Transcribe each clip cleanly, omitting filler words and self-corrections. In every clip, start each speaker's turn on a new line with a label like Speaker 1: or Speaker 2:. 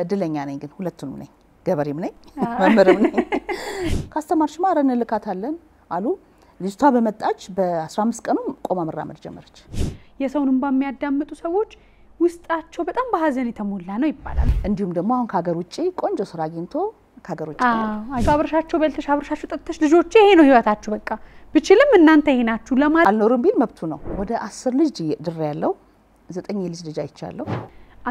Speaker 1: እድለኛ ነኝ ግን ሁለቱንም ነኝ ገበሬም ነኝ መምህርም ነኝ ካስተማርሽ ማረን ልካታለን አሉ ልጅቷ በመጣች በ15 ቀኑ ቆማ መራመድ ጀመረች
Speaker 2: የሰውን እንባ የሚያዳምጡ ሰዎች ውስጣቸው በጣም በሐዘን የተሞላ ነው ይባላል
Speaker 1: እንዲሁም ደግሞ አሁን ካገር ውጪ ቆንጆ ስራ አግኝቶ ካገር ውጪ
Speaker 2: አብርሻቸው በልተሽ አብርሻቸው ጠጥተሽ ልጆቼ ይሄ ነው ህይወታችሁ በቃ ብችልም እናንተ ይሄ ናችሁ ለማለት
Speaker 1: አልኖርም ቢል መብቱ ነው ወደ 10 ልጅ ድር ያለው 9 ልጅ አይቻለሁ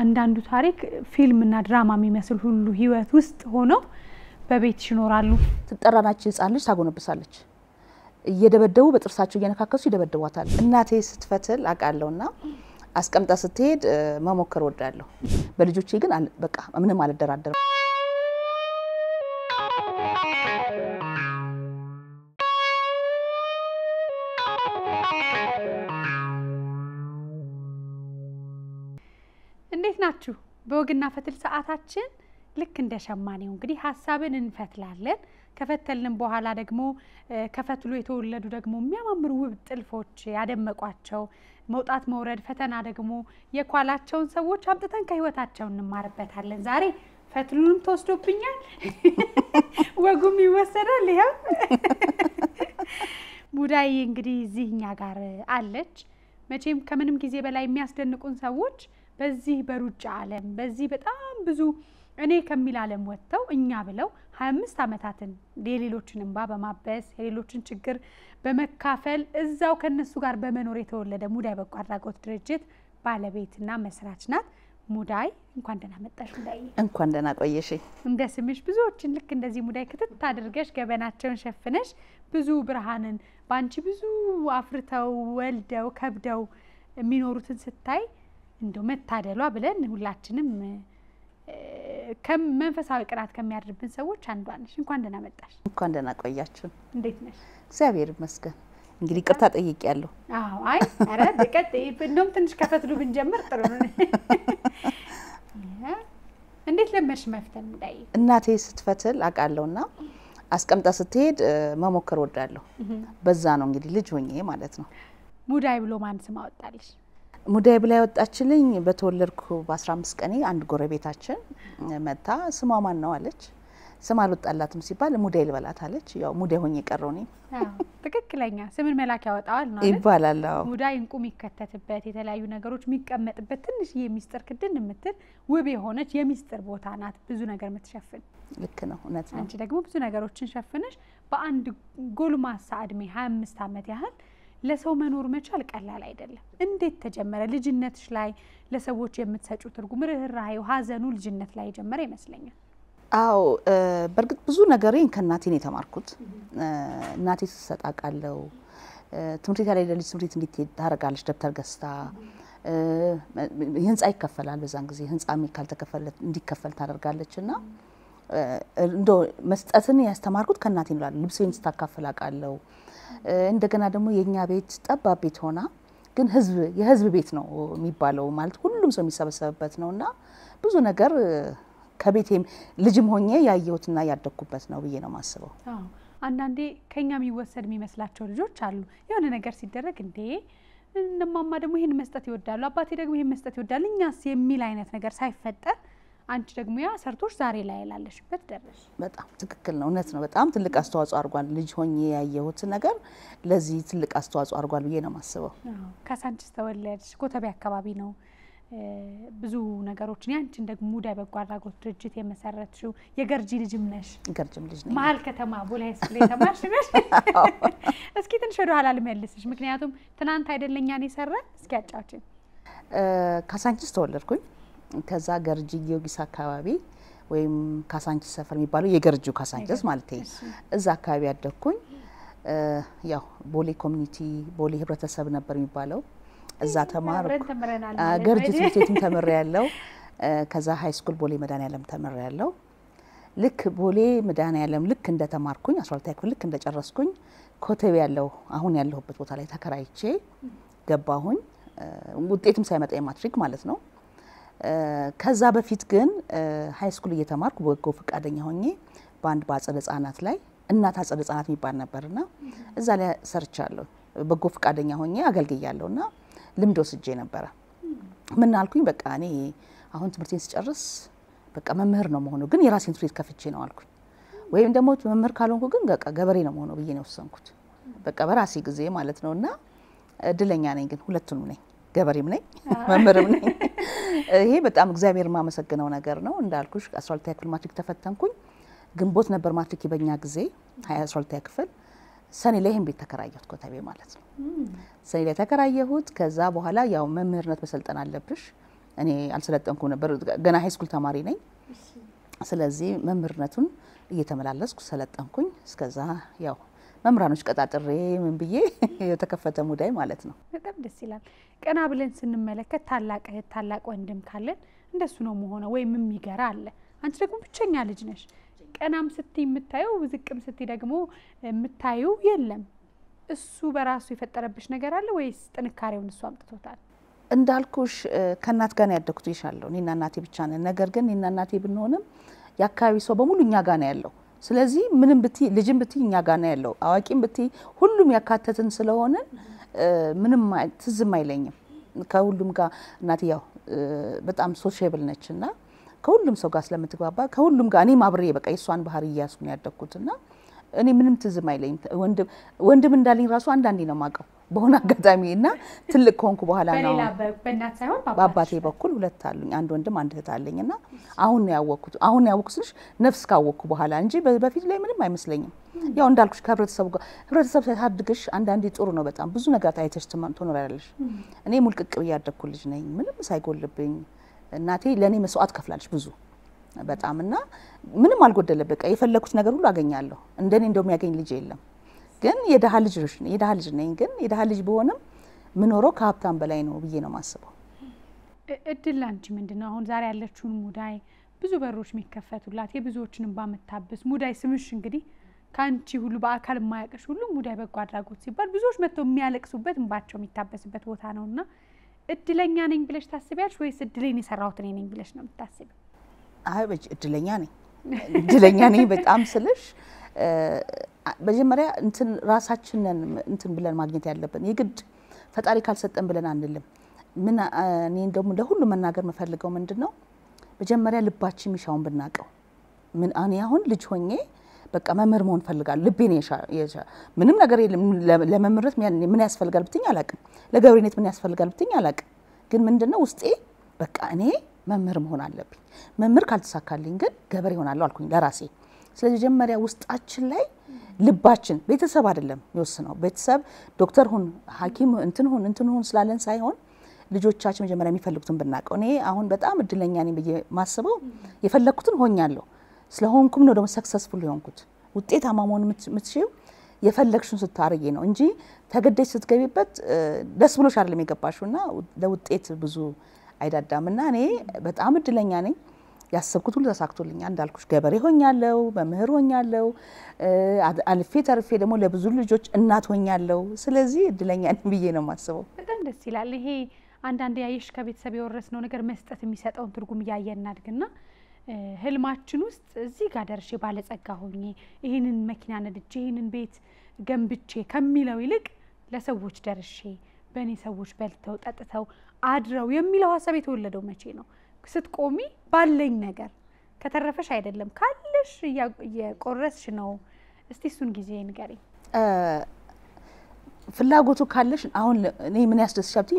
Speaker 2: አንዳንዱ ታሪክ ፊልምና ድራማ የሚመስል ሁሉ ህይወት ውስጥ ሆነው በቤት ይኖራሉ
Speaker 1: ተጠራናችሁ ህፃን ልጅ ታጎነብሳለች እየደበደቡ በጥርሳቸው እየነካከሱ ይደበደዋታል እናቴ ስትፈትል አቃለውና አስቀምጣ ስትሄድ መሞከር ወዳለሁ በልጆቼ ግን በቃ ምንም አልደራደርም
Speaker 2: እንዴት ናችሁ በወግና ፈትል ሰዓታችን ልክ እንደ ሸማኔው እንግዲህ ሐሳብን እንፈትላለን ከፈተልን በኋላ ደግሞ ከፈትሉ የተወለዱ ደግሞ የሚያማምሩ ውብ ጥልፎች ያደመቋቸው መውጣት መውረድ ፈተና ደግሞ የኳላቸውን ሰዎች አምጥተን ከህይወታቸው እንማርበታለን ዛሬ ፈትሉንም ተወስዶብኛል ወጉም ይወሰዳል ይሄው ሙዳይ እንግዲህ እዚህኛ ጋር አለች መቼም ከምንም ጊዜ በላይ የሚያስደንቁን ሰዎች በዚህ በሩጫ ዓለም በዚህ በጣም ብዙ እኔ ከሚል ዓለም ወጥተው እኛ ብለው 25 አመታትን ሌሎችን እንባ በማበስ ሌሎችን ችግር በመካፈል እዛው ከነሱ ጋር በመኖር የተወለደ ሙዳይ በጎ አድራጎት ድርጅት ባለቤትና መስራች ናት ሙዳይ እንኳን ደህና መጣሽ ሙዳይ
Speaker 1: እንኳን ደህና ቆየሽ
Speaker 2: እንደስምሽ ብዙዎችን ልክ እንደዚህ ሙዳይ ክትት አድርገሽ ገበናቸውን ሸፍነሽ ብዙ ብርሃንን ባንቺ ብዙ አፍርተው ወልደው ከብደው የሚኖሩትን ስታይ እንደው መታደሏ ብለን ሁላችንም ከመንፈሳዊ ቅራት ከሚያድርብን ሰዎች አንዷ ነሽ እንኳን ደህና መጣሽ
Speaker 1: እንኳን ደህና ቆያችሁ
Speaker 2: እንዴት ነሽ
Speaker 1: እግዚአብሔር ይመስገን እንግዲህ ቅርታ ጠይቄያለሁ
Speaker 2: አዎ አይ አረ ደቀጥ እንደውም ትንሽ ከፈትሉ ብንጀምር ጥሩ ነው እንዴት ለመሽ መፍተል ሙዳይ
Speaker 1: እናቴ ስትፈትል አቃለውና አስቀምጣ ስትሄድ መሞከር ወዳለሁ በዛ ነው እንግዲህ ልጅ ሆኜ ማለት ነው
Speaker 2: ሙዳይ ብሎ ማን ስም አወጣልሽ
Speaker 1: ሙዳይ ብላ ወጣችልኝ በተወለድኩ በ15 ቀኔ አንድ ጎረቤታችን መጣ ስሟ ማን ነው አለች ስም አልወጣላትም ሲባል ሙዳይ ልበላት አለች ያው ሙዳይ ሆኜ ቀረውኝ
Speaker 2: አዎ ትክክለኛ ስምን መላክ ያወጣዋል ነው
Speaker 1: ይባላል አዎ
Speaker 2: ሙዳይ እንቁ የሚከተትበት የተለያዩ ነገሮች የሚቀመጥበት ትንሽ የሚስጥር ክድን የምትል ውብ የሆነች የሚስጥር ቦታ ናት ብዙ ነገር የምትሸፍን
Speaker 1: ልክ ነው እውነት ነው
Speaker 2: አንቺ ደግሞ ብዙ ነገሮችን ሸፍነሽ በአንድ ጎልማሳ እድሜ 25 አመት ያህል ለሰው መኖር መቻል ቀላል አይደለም እንዴት ተጀመረ ልጅነትሽ ላይ ለሰዎች የምትሰጪው ትርጉም ርህራሄው ሐዘኑ ልጅነት ላይ ጀመረ ይመስለኛል
Speaker 1: አዎ በርግጥ ብዙ ነገሬን ከናቴ ነው የተማርኩት እናቴ ተሰጣቃለው ትምርት ያለ ልጅ ትምርት እንዴት ታረጋለች ደብተር ገስታ ህንጻ ይከፈላል በዛን ጊዜ ህንጻ ካልተከፈለ እንዲከፈል ታደርጋለችና እንዶ መስጠትን ያስተማርኩት ከናቴ ነው ልብሴን ስታካፍል አቃለው እንደገና ደግሞ የኛ ቤት ጠባብ ቤት ሆና ግን የህዝብ ቤት ነው የሚባለው ማለት ሁሉም ሰው የሚሰበሰብበት ነውና ብዙ ነገር ከቤቴም ልጅም ሆኜ ያየሁትና ያደኩበት ነው ብዬ ነው ማስበው
Speaker 2: አዎ አንዳንዴ ከኛ የሚወሰድ የሚመስላቸው ልጆች አሉ የሆነ ነገር ሲደረግ እንዴ እንደማማ ደግሞ ይሄን መስጠት ይወዳሉ አባቴ ደግሞ ይሄን መስጠት ይወዳል እኛስ የሚል አይነት ነገር ሳይፈጠር አንቺ ደግሞ ያ ሰርቶሽ ዛሬ ላይ ያላለሽበት ደረሽ
Speaker 1: በጣም ትክክል ነው እውነት ነው በጣም ትልቅ አስተዋጽኦ አድርጓል ልጅ ሆኜ ያየሁት ነገር ለዚህ ትልቅ አስተዋጽኦ አድርጓል ብዬ ነው ማስበው
Speaker 2: አዎ ካሳንቺስ ተወለድሽ ኮተቤ አካባቢ ነው ብዙ ነገሮችን ያንቺን ደግሞ ሙዳይ በጎ አድራጎት ድርጅት የመሰረትሽው የገርጂ ልጅም ነሽ
Speaker 1: ገርጂም ልጅ ነኝ
Speaker 2: መሀል ከተማ ቦላይ ስለ ተማርሽ ነሽ እስኪ ትንሽ ወደ ኋላ ልመልስሽ ምክንያቱም ትናንት አይደለኛን ይሰራል እስኪ አጫውቺኝ
Speaker 1: ካሳንቺስ ተወለድኩኝ ከዛ ገርጂ ጊዮርጊስ አካባቢ ወይም ካሳንቺስ ሰፈር የሚባለው የገርጂው ካሳንቺስ ማለት ነው እዛ አካባቢ ያደኩኝ ያው ቦሌ ኮሚኒቲ ቦሌ ህብረተሰብ ነበር የሚባለው እዛ ተማርኩ ገርጂ ትምህርት ተመረያለሁ ከዛ ሃይ ስኩል ቦሌ መድኃኒዓለም ተመረያለሁ ልክ ቦሌ መድኃኒዓለም ልክ እንደተማርኩኝ 12ኛ ክፍል ልክ እንደጨረስኩኝ ኮተቤ ያለው አሁን ያለሁበት ቦታ ላይ ተከራይቼ ገባሁኝ ውጤትም ሳይመጣ የማትሪክ ማለት ነው ከዛ በፊት ግን ሃይ ስኩል እየተማርኩ በጎ ፈቃደኛ ሆኜ ባንድ ባጸደ ህጻናት ላይ እናት አጸደ ህጻናት የሚባል ነበርና እዛ ላይ ሰርቻለሁ በጎ ፈቃደኛ ሆኜ አገልግያለሁና ልምድ ወስጄ ነበር ምን አልኩኝ በቃ እኔ አሁን ትምህርቴን ስጨርስ በቃ መምህር ነው መሆኑ ግን የራሴን ትምህርት ከፍቼ ነው አልኩኝ ወይም ደግሞ መምህር ካልሆንኩ ግን በቃ ገበሬ ነው መሆኑ ብዬ ነው ወሰንኩት በቃ በራሴ ጊዜ ማለት ነውና እድለኛ ነኝ ግን ሁለቱንም ነኝ ገበሬም ነኝ መምህርም ነኝ ይሄ በጣም እግዚአብሔር ማመሰግነው ነገር ነው እንዳልኩሽ 12ኛ ክፍል ማትሪክ ተፈተንኩኝ ግንቦት ነበር ማትሪክ በእኛ ጊዜ 12ኛ ክፍል ሰኔ ላይ ይሄን ቤት ተከራየሁት ኮተቤ ማለት ነው ሰኔ ላይ ተከራየሁት ከዛ በኋላ ያው መምህርነት መሰልጠን አለብሽ እኔ አልሰለጠንኩም ነበር ገና ሃይ ስኩል ተማሪ ነኝ ስለዚህ መምህርነቱን እየተመላለስኩ ሰለጠንኩኝ እስከዛ ያው መምህራኖች ቀጣጥሬ ምን ብዬ የተከፈተ ሙዳይ ማለት ነው
Speaker 2: በጣም ደስ ይላል ቀና ብለን ስንመለከት ታላቅ እህት ታላቅ ወንድም ካለን እንደሱ ነው መሆነው ወይም የሚገራ አለ አንቺ ደግሞ ብቸኛ ልጅ ነሽ ቀናም ስትይ የምታዩ ዝቅም ስትይ ደግሞ የምታዩ የለም እሱ በራሱ የፈጠረብሽ ነገር አለ ወይስ ጥንካሬውን እሱ አምጥቶታል
Speaker 1: እንዳልኩሽ ከናት ጋር ያደኩት ይሻለው እኔና እናቴ ብቻ ነን ነገር ግን እኔና እናቴ ብንሆንም ያካባቢ ሰው በሙሉ እኛ ጋር ነው ያለው ስለዚህ ምንም ብትይ ልጅም ብትይ እኛ ጋር ነው ያለው አዋቂም ብትይ ሁሉም ያካተትን ስለሆነ ምንም ትዝም አይለኝም ከሁሉም ጋር እናቴ ያው በጣም ሶሻብል ነችና ከሁሉም ሰው ጋር ስለምትግባባ ከሁሉም ጋር እኔ ማብሬ በቃ የሷን ባህሪ ያስኩ ነው ያደኩትና እኔ ምንም ትዝም አይለኝም ወንድም እንዳለኝ ራሱ አንዳንዴ ነው ማቀው በሆነ አጋጣሚና ትልቅ ኮንኩ በኋላ ነው
Speaker 2: በእናት ሳይሆን
Speaker 1: በአባቴ በኩል ሁለት አሉኝ አንድ ወንድም አንድ እህት አለኝና አሁን ነው ያወኩትሽ ነፍስ ካወኩ በኋላ እንጂ በፊት ላይ ምንም አይመስለኝም ያው እንዳልኩሽ ከህብረተሰቡ ጋር ህብረተሰብ ታድግሽ አንዳንዴ ጥሩ ነው በጣም ብዙ ነገር ታይተሽ ትኖሪያለሽ እኔ ሙልቅቅ ያደኩ ልጅ ነኝ ምንም ሳይጎልብኝ እናቴ ለኔ መስዋዕት ከፍላለች ብዙ በጣምና ምንም አልጎደለበት በቃ የፈለኩት ነገር ሁሉ አገኛለሁ እንደኔ እንደውም ያገኝ ልጅ የለም ግን የደሃ ልጅ ነኝ ግን የደሃ ልጅ በሆነም ምኖረው ከሀብታም በላይ ነው ብዬ ነው ማስበው
Speaker 2: እድል አንቺ ምንድነው አሁን ዛሬ ያለችውን ሙዳይ ብዙ በሮች የሚከፈቱላት የብዙዎችንም ባመታበስ ሙዳይ ስምሽ እንግዲህ ካንቺ ሁሉ በአካል ማያቀሽ ሁሉ ሙዳይ በጎ አድራጎት ሲባል ብዙዎች መጥተው የሚያለቅሱበት እንባቸው የሚታበስበት ቦታ ነውና እድለኛ ነኝ ብለሽ ታስቢያለሽ ወይስ እድሌን የሰራሁት ነኝ ብለሽ ነው የምታስቢው
Speaker 1: አይ እድለኛ ነኝ በጣም ስልሽ በመጀመሪያ እንትን ራሳችንን እንትን ብለን ማግኘት ያለብን የግድ ፈጣሪ ካልሰጠን ብለን አንልም ምን እኔ እንደውም ለሁሉ መናገር መፈልገው ምንድነው በመጀመሪያ ልባችን ሚሻውን ብናቀው ምን እኔ አሁን ልጅ ሆኜ በቃ መምህር መሆን ፈልጋለሁ ልቤን ምንም ነገር ለመምህርነት ምን ያስፈልጋል ብትኝ አላቅም ለገብሬነት ምን ያስፈልጋል ብትኝ አላቅም ግን ምንድነው ውስጤ በቃ እኔ መምህር መሆን አለብኝ መምህር ካልተሳካልኝ ግን ገበሬ ሆናለሁ አልኩኝ ለራሴ ስለዚህ መጀመሪያ ውስጣችን ላይ ልባችን ቤተሰብ አይደለም ይወስነው ቤተሰብ ዶክተር ሁን ሐኪም እንትን ሁን ስላለን ሳይሆን ልጆቻችን መጀመሪያ የሚፈልጉትን ብናቀው እኔ አሁን በጣም እድለኛ ነኝ ብዬ ማስበው የፈለኩትን ሆኛለሁ ስለሆንኩም ነው ደግሞ ሰክሰስፉል የሆንኩት ውጤታማ መሆን የምትችይው የፈለክሽን ስታርጊ ነው እንጂ ተገደሽ ስትገቢበት ደስ ብሎሽ አይደለም የገባሽውና ለውጤት ብዙ አይዳዳምና እኔ በጣም እድለኛ ነኝ ያሰብኩት ሁሉ ተሳክቶልኛል እንዳልኩሽ ገበሬ ሆኛለሁ መምህር ሆኛለሁ አልፌ ተርፌ ደግሞ ለብዙ ልጆች እናት ሆኛለሁ ስለዚህ እድለኛ ነኝ ብዬ ነው ማስበው
Speaker 2: በጣም ደስ ይላል ይሄ አንዳንዴ ያይሽ ከቤተሰብ የወረስነው ነገር መስጠት የሚሰጠውን ትርጉም ያየናድግና ህልማችን ውስጥ እዚህ ጋር ደርሼ ባለጸጋ ሆኜ ይሄንን መኪና ነድጄ ይሄንን ቤት ገንብቼ ከሚለው ይልቅ ለሰዎች ደርሼ በእኔ ሰዎች በልተው ጠጥተው አድረው የሚለው ሐሳብ የተወለደው መቼ ነው ስትቆሚ ባለኝ ነገር ከተረፈሽ አይደለም ካለሽ የቆረስሽ ነው እስቲ እሱን ጊዜ ንገሪኝ ፍላጎቱ ካለሽ አሁን እኔ ምን ያስደስሻልቲ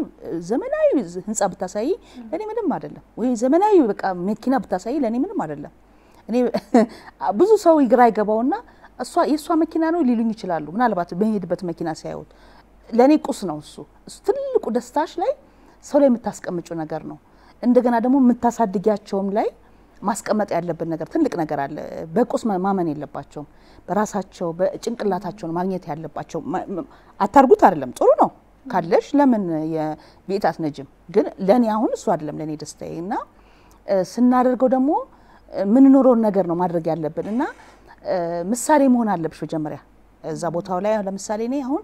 Speaker 2: ዘመናዊ ህንጻ ብታሳይ ለኔ ምንም አይደለም ወይ ዘመናዊ በቃ መኪና ብታሳይ ለኔ ምንም አይደለም እኔ ብዙ ሰው ይግራ ይገባውና የሷ መኪና ነው ሊሉኝ ይችላሉ ምናልባት በሄድበት መኪና ሳይሆን ለኔ ቁስ ነው እሱ ትልቁ ደስታሽ ላይ ሰው ላይ የምታስቀምጪው ነገር ነው እንደገና ደግሞ የምታሳድጊያቸውም ላይ ማስቀመጥ ያለበት ነገር ትልቅ ነገር አለ በቁስ ማመን የለባቸው በራሳቸው በጭንቅላታቸው ማግኘት ያለባቸው አታርጉት አይደለም ጥሩ ነው ካለሽ ለምን የቤት አትነጅም ግን ለኔ አሁን እሱ አይደለም ለኔ ደስታዬና ስናደርገው ደግሞ ምን ኖሮ ነገር ነው ማድረግ ያለብንና ምሳሌ መሆን አለብሽ መጀመሪያ እዛ ቦታው ላይ ለምሳሌ እኔ አሁን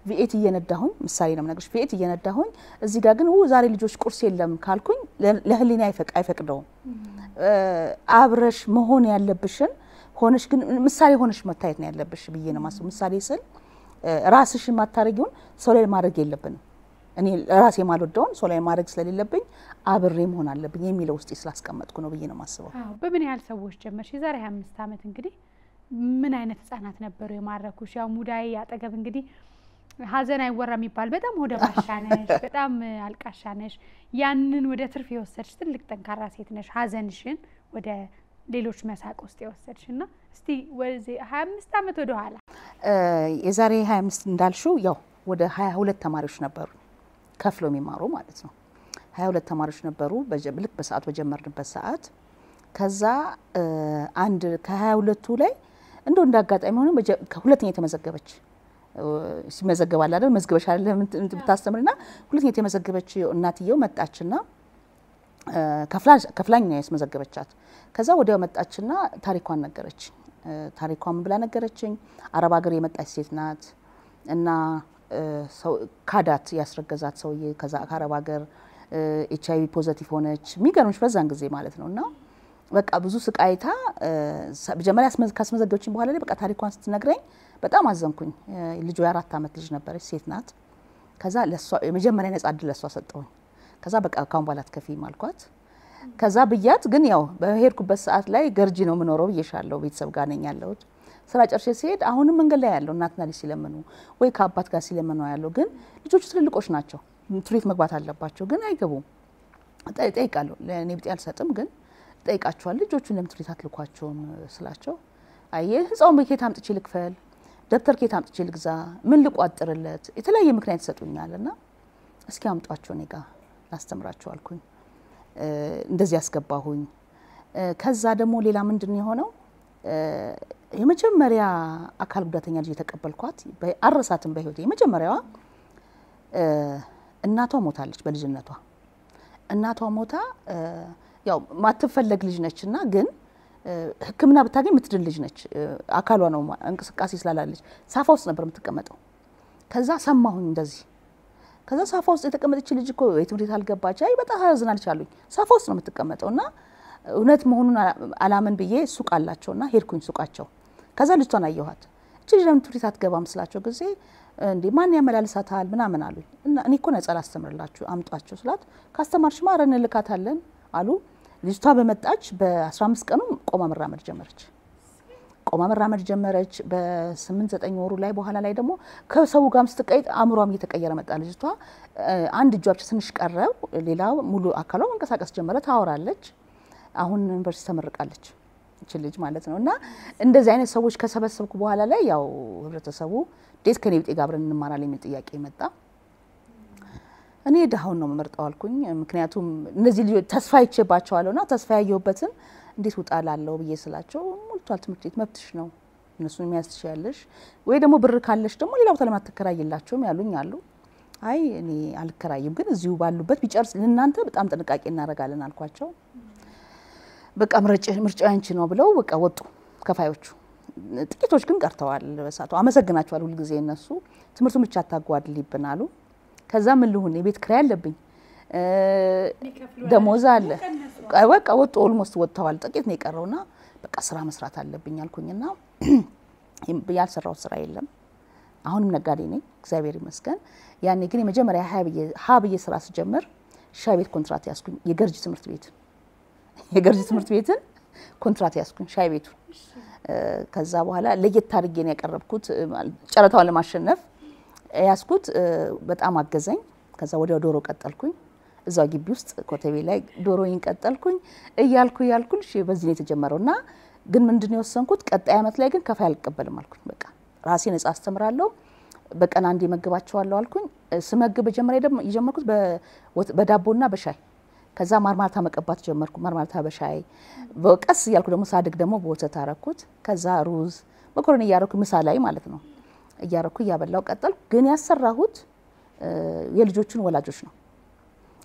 Speaker 2: ቪኤት እየነዳሁኝ ምሳሌ ነው ነገርሽ ቪኤት እየነዳሁኝ እዚህ ጋር ግን ዛሬ ልጆች ቁርስ የለም ካልኩኝ ለህሊና አይፈቅደው አብረሽ መሆን ያለብሽን ሆነሽ ግን ምሳሌ ሆነሽ መታየት ነው ያለብሽ ብዬ ነው ማስበው ምሳሌ ስል ራስሽን ማታረጊውን ሰው ላይ ማድረግ የለብንም
Speaker 1: እኔ ራሴ ማልወደውን ሰው ላይ ማድረግ ስለሌለብኝ አብሬ መሆን አለብኝ የሚለው ውስጥ ስላስቀመጥኩ ነው ብዬ ነው ማስበው።
Speaker 2: አዎ በምን ያህል ሰዎች ጀመርሽ? የዛሬ 25 ዓመት እንግዲህ ምን አይነት ህጻናት ነበሩ የማረኩሽ? ያው ሙዳይ አጠገብ እንግዲህ ሀዘን አይወራ የሚባል በጣም ወደ ባሻ ነሽ፣ በጣም አልቃሻ ነሽ። ያንን ወደ ትርፍ የወሰድሽ ትልቅ ጠንካራ ሴት ነሽ። ሀዘንሽን ወደ ሌሎች መሳቅ ውስጥ የወሰድሽና እስቲ ወዚህ 25 ዓመት ወደ ኋላ
Speaker 1: የዛሬ 25 እንዳልሽው ያው ወደ 22 ተማሪዎች ነበሩ ከፍሎ የሚማሩ ማለት ነው። 22 ተማሪዎች ነበሩ ልክ በሰዓት በጀመርንበት ሰዓት። ከዛ አንድ ከ22ቱ ላይ እንደው እንዳጋጣሚ ሆነ ከሁለተኛ የተመዘገበች ሲመዘገባል አይደል መዝገበሽ አይደል ብታስተምርና ሁለተኛ የተመዘገበች እናትየው መጣችና ከፍላኝ ነው ያስመዘገበቻት። ከዛ ወዲያው መጣችና ታሪኳን ነገረች። ታሪኳን ብላ ነገረችኝ። አረብ ሀገር የመጣች ሴት ናት እና ሰው ካዳት ያስረገዛት ሰውዬ ከዛ ከአረብ ሀገር ኤችአይቪ ፖዚቲቭ ሆነች። የሚገርምሽ በዛን ጊዜ ማለት ነውና በቃ ብዙ ስቃይታ በጀመሪያ ካስመዘገበችኝ በኋላ ላይ በቃ ታሪኳን ስትነግረኝ በጣም አዘንኩኝ። ልጇ የ4 ዓመት ልጅ ነበረች፣ ሴት ናት። ከዛ ለሷ የመጀመሪያ ነጻ እድል ለሷ ሰጠሁኝ። ከዛ በቃ ካሁን በኋላ አትከፊም አልኳት። ከዛ ብያት ግን ያው በሄድኩበት ሰዓት ላይ ገርጂ ነው የምኖረው ብዬሻለሁ፣ ቤተሰብ ጋር ነኝ ያለሁት። ስራ ጨርሼ ሲሄድ አሁንም መንገድ ላይ ያለው እናትና ልጅ ሲለምኑ ወይ ከአባት ጋር ሲለምኑ ያለው ግን ልጆቹ ትልልቆች ናቸው፣ ትምህርት መግባት አለባቸው ግን አይገቡም። ጠይቃለሁ፣ ለኔ ብጤ አልሰጥም ግን ጠይቃቸዋለሁ። ልጆቹን ለምን ትምህርት አትልኳቸውም ስላቸው አየ ህፃውን በኬት አምጥቼ ልክፈል፣ ደብተር ኬት አምጥቼ ልግዛ፣ ምን ልቋጥርለት፣ የተለያየ ምክንያት ይሰጡኛልና እስኪ አምጧቸው እኔ ጋር ላስተምራቸው አልኩኝ። እንደዚህ ያስገባሁኝ። ከዛ ደግሞ ሌላ ምንድነው የሆነው የመጀመሪያ አካል ጉዳተኛ ልጅ የተቀበልኳት አረሳትም በህይወቴ። የመጀመሪያዋ እናቷ ሞታለች በልጅነቷ። እናቷ ሞታ ያው ማትፈለግ ልጅ ነችና ግን ህክምና ብታገኝ ምትድን ልጅ ነች። አካሏ ነው እንቅስቃሴ ስላላለች ሳፋ ውስጥ ነበር የምትቀመጠው። ከዛ ሰማሁኝ እንደዚህ። ከዛ ሳፋ ውስጥ የተቀመጠች ልጅ እኮ የትምህርት አልገባች፣ አይ በጣም ያዝናልች አሉኝ። ሳፋ ውስጥ ነው የምትቀመጠውና እውነት መሆኑን አላመን ብዬ ሱቅ አላቸውና ሄድኩኝ ሱቃቸው። ከዛ ልጅቷን አየኋት። እቺ ለምን ትምህርት አትገባም ስላቸው ጊዜ እንዴ ማን ያመላልሳታል ምናምን አሉኝ። እና እኔ እኮ ነፃ ላስተምርላችሁ አምጧቸው ስላት ካስተማርሽ ማረን ልካታለን አሉ። ልጅቷ በመጣች በ15 ቀኑ ቆማ መራመድ ጀመረች። ቆማ መራመድ ጀመረች። በ8-9 ወሩ ላይ በኋላ ላይ ደግሞ ከሰው ጋርም ስትቀይጥ አእምሯም እየተቀየረ መጣ ልጅቷ። አንድ እጇ ትንሽ ቀረው፣ ሌላው ሙሉ አካሏ መንቀሳቀስ ጀመረ፣ ታወራለች። አሁን ዩኒቨርሲቲ ተመርቃለች እቺ ልጅ ማለት ነውና እንደዚህ አይነት ሰዎች ከሰበሰብኩ በኋላ ላይ ያው ህብረተሰቡ ዴት ከኔ ብጤ ጋር አብረን እንማራለን የሚል ጥያቄ መጣ። እኔ ደሃውን ነው መመርጠው አልኩኝ። ምክንያቱም እነዚህ ልጆች ተስፋ ይቸባቸዋልና ተስፋ ያየሁበትን እንዴት ውጣላለሁ ብዬ ስላቸው ሞልቷል ትምህርት ቤት መብትሽ ነው እነሱን የሚያስችያለሽ ወይ ደግሞ ብር ካለሽ ደግሞ ሌላ ቦታ ለማትከራይላቸውም ያሉኝ አሉ። አይ እኔ አልከራይም ግን እዚሁ ባሉበት ቢጨርስ ለእናንተ በጣም ጥንቃቄ እናደርጋለን አልኳቸው። በቃ ምርጫ አንቺ ነው ብለው በቃ ወጡ ከፋዮቹ። ጥቂቶች ግን ቀርተዋል በሳቱ። አመሰግናቸዋል ሁሉ ጊዜ እነሱ ትምህርቱን ብቻ አታጓድልይብን አሉ። ከዛ ምን ልሁን የቤት ክራይ አለብኝ ደሞዝ አለ በቃ ወጡ። ኦልሞስት ወጥተዋል፣ ጥቂት ነው የቀረውና በቃ ስራ መስራት አለብኝ አልኩኝና ያልሰራው ስራ የለም። አሁንም ነጋዴ ነኝ እግዚአብሔር ይመስገን። ያኔ ግን የመጀመሪያ ሀብዬ ስራ ስጀምር ሻይ ቤት ኮንትራት ያስኩኝ። የገርጂ ትምህርት ቤትን ኮንትራት ያስኩኝ ሻይ ቤቱ። ከዛ በኋላ ለየት አድርጌ ነው ያቀረብኩት ጨረታውን ለማሸነፍ ያስኩት። በጣም አገዘኝ። ከዛ ወዲያው ዶሮ ቀጠልኩኝ እዛው ግቢ ውስጥ ኮተቤ ላይ ዶሮዬን ቀጠልኩኝ እያልኩኝ እሺ በዚህ ነው የተጀመረውና ግን ምንድነው የወሰንኩት ቀጣይ አመት ላይ ግን ከፋይ አልቀበልም አልኩኝ። በቃ ራሴ ነፃ አስተምራለሁ በቀን አንዴ መግባቸዋለሁ አልኩኝ። ስመግብ ጀመረ ደግሞ የጀመርኩት በዳቦና በሻይ። ከዛ ማርማርታ መቀባት ጀመርኩ። ማርማርታ በሻይ በቀስ ያልኩ ደግሞ ሳድግ ደግሞ በወተት አረኩት። ከዛ ሩዝ መኮረኒ ያረኩ ምሳ ላይ ማለት ነው እያረኩ ያበላው ቀጠልኩ። ግን ያሰራሁት የልጆቹን ወላጆች ነው።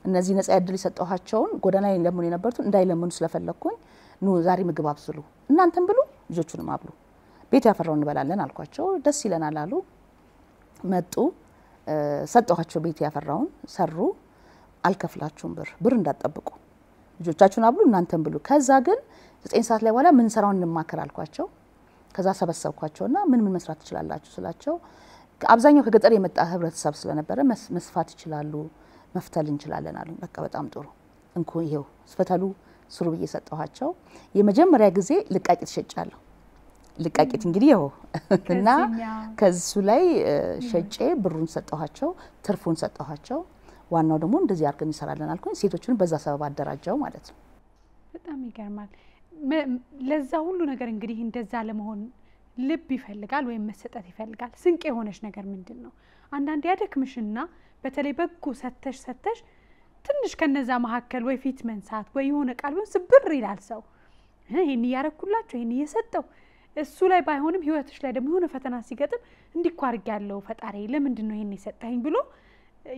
Speaker 1: እነዚህ ነፃ ያድል ይሰጣኋቸውን ጎዳና ላይ ለምን የነበሩት እንዳይለምኑ ስለፈለኩኝ ኑ ዛሬ ምግብ አብስሉ እናንተም ብሉ ልጆቹንም አብሉ ቤት ያፈራውን እንበላለን አልኳቸው። ደስ ይለናል አሉ። መጡ ሰጣኋቸው ቤት ያፈራውን ሰሩ። አልከፍላችሁም ብር እንዳትጠብቁ ልጆቻችሁን አብሉ እናንተም ብሉ። ከዛ ግን 9 ሰዓት ላይ በኋላ ምን ሰራውን እንማከር አልኳቸው። ከዛ ሰበሰብኳቸውና ምን መስራት ትችላላችሁ ስላቸው አብዛኛው ከገጠር የመጣ ህብረተሰብ ስለነበረ መስፋት ይችላሉ መፍተል እንችላለን አሉኝ በቃ በጣም ጥሩ እንኮ ይሄው ስፈታሉ ስሩ በየሰጠኋቸው የመጀመሪያ ጊዜ ልቃቂት ሸጫለሁ ልቃቂት እንግዲህ ይሄው እና ከሱ ላይ ሸጬ ብሩን ሰጠኋቸው ትርፉን ሰጠኋቸው ዋናው ደግሞ እንደዚህ አርገን ይሰራለን አልኩኝ ሴቶቹን በዛ ሰበብ አደራጃው ማለት ነው
Speaker 2: በጣም ይገርማል ለዛ ሁሉ ነገር እንግዲህ እንደዛ ለመሆን ልብ ይፈልጋል ወይም መሰጠት ይፈልጋል ስንቅ የሆነሽ ነገር ምንድነው አንዳንድ ያደክምሽና በተለይ በጎ ሰተሽ ትንሽ ከነዛ መሐከል ወይ ፊት መንሳት ወይ የሆነ ቃል ወይ ስብር ይላል ሰው ይሄን ያረኩላችሁ ይሄን እየሰጠው እሱ ላይ ባይሆንም ህይወትሽ ላይ ደግሞ የሆነ ፈተና ሲገጥም እንዲቋርግ ያለው ፈጣሪ ለምንድነው ይሄን ይሰጠኝ ብሎ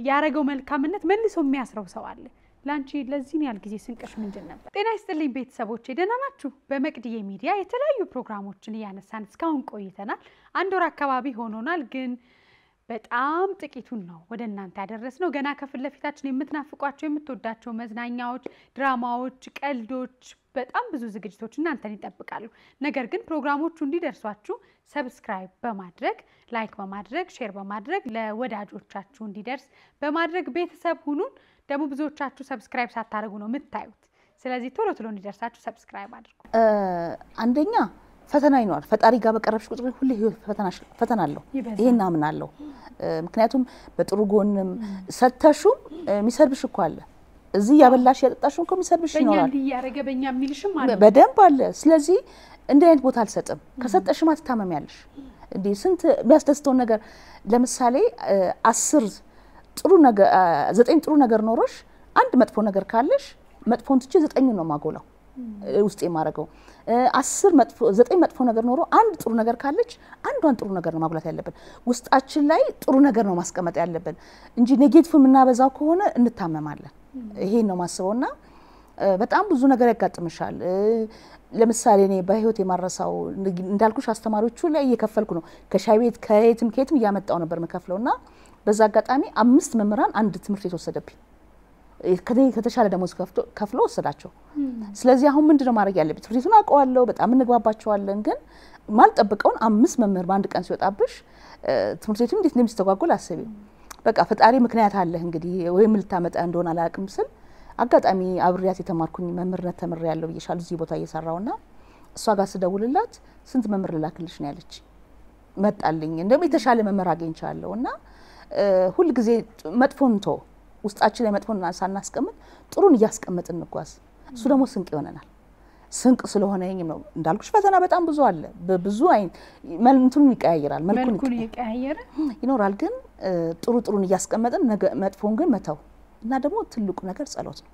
Speaker 2: ያረጋው መልካምነት መልሶ የሚያስረው ሰው አለ ላንቺ ለዚህ ነው ያል ጊዜ ስንቅሽ ምንድን ነበር ጤና ይስጥልኝ ቤተሰቦቼ ደህና ናችሁ በመቅድዬ ሚዲያ የተለያዩ ፕሮግራሞችን ያነሳን እስካሁን ቆይተናል አንድ ወር አካባቢ ሆኖናል ግን በጣም ጥቂቱን ነው ወደ እናንተ ያደረስነው ገና ከፍል ለፊታችን የምትናፍቋቸው የምትወዳቸው መዝናኛዎች ድራማዎች ቀልዶች በጣም ብዙ ዝግጅቶች እናንተን ይጠብቃሉ ነገር ግን ፕሮግራሞቹ እንዲደርሷችሁ ሰብስክራይብ በማድረግ ላይክ በማድረግ ሼር በማድረግ ለወዳጆቻችሁ እንዲደርስ በማድረግ ቤተሰብ ሁኑን ደግሞ ብዙዎቻችሁ ሰብስክራይብ ሳታደርጉ ነው የምታዩት ስለዚህ ቶሎ እንዲደርሳችሁ ሰብስክራይብ አድርጉ
Speaker 1: አንደኛ ፈተና ይኖር ፈጣሪ ጋር በቀረብሽ ቁጥር ሁሉ ፈተና አለው ይሄን አምናለሁ ምክንያቱም በጥሩ ጎንም ሰተሹ ሚሰርብሽ እኮ አለ እዚህ ያበላሽ ያጠጣሽው እኮ ሚሰርብሽ ይኖራል
Speaker 2: በእኛ ያረገ በእኛ የሚልሽም አለ
Speaker 1: በደንብ አለ ስለዚህ እንደ አይነት ቦታ አልሰጥም ከሰጠሽማ ትታመሚያለሽ እንዴ ስንት የሚያስደስተው ነገር ለምሳሌ 10 ጥሩ ነገር 9 ጥሩ ነገር ኖሮሽ አንድ መጥፎ ነገር ካለሽ መጥፎን ትቼ 9 ነው ማጎላው ውስጥ የማረገው 10 መጥፎ 9 መጥፎ ነገር ኖሮ አንድ ጥሩ ነገር ካለች አንዷን ጥሩ ነገር ነው ማጉላት ያለብን ውስጣችን ላይ ጥሩ ነገር ነው ማስቀመጥ ያለብን እንጂ ኔጌቲቭ ምናበዛው ከሆነ እንታመማለን ይሄን ነው ማስበውና በጣም ብዙ ነገር ያጋጥምሻል ለምሳሌ እኔ በህይወት የማረሳው እንዳልኩሽ አስተማሪዎቹ ላይ እየከፈልኩ ነው ከሻይ ቤት ከየትም ያመጣው ነበር መከፍለውና በዛ አጋጣሚ 5 መምህራን አንድ ትምህርት የተወሰደብኝ ከተሻለ ደሞዝ ከፍሎ ወሰዳቸው ስለዚህ አሁን ምንድነው ማድረግ ያለብኝ ትምህርቱን አውቀዋለሁ በጣም እንግባባቸዋለን ግን ማልጠብቀውን 5 መምህር በአንድ ቀን ሲወጣብሽ ትምህርቱን እንዴት እንደሚስተጓጎል አስቢ በቃ ፈጣሪ ምክንያት አለ እንግዲህ ወይም ልታመጣ እንደሆነ አላቅም ስል አጋጣሚ አብሪያት የተማርኩኝ መምህርነት ተምሬያለሁ ይሻል እዚህ ቦታ እየሰራውና እሷ ጋር ስደውልላት ስንት መምህር ልላክልሽ ነው ያለች መጣልኝ እንደም የተሻለ መምህር አገኝቻለሁና ሁሉ ጊዜ መጥፎን ተው ውስጣችን ላይ መጥፎን ሳናስቀምጥ ጥሩን ያስቀምጥን እንጓዝ እሱ ደግሞ ስንቅ ይሆነናል ስንቅ ስለሆነኝ ነው እንዳልኩሽ ፈተና በጣም ብዙ አለ በብዙ አይን መልኩን ይቀያየራል
Speaker 2: መልኩን ይቀያየር
Speaker 1: ይኖራል ግን ጥሩን ያስቀምጥን መጥፎን ግን መተው እና ደግሞ ትልቁ ነገር ጸሎት ነው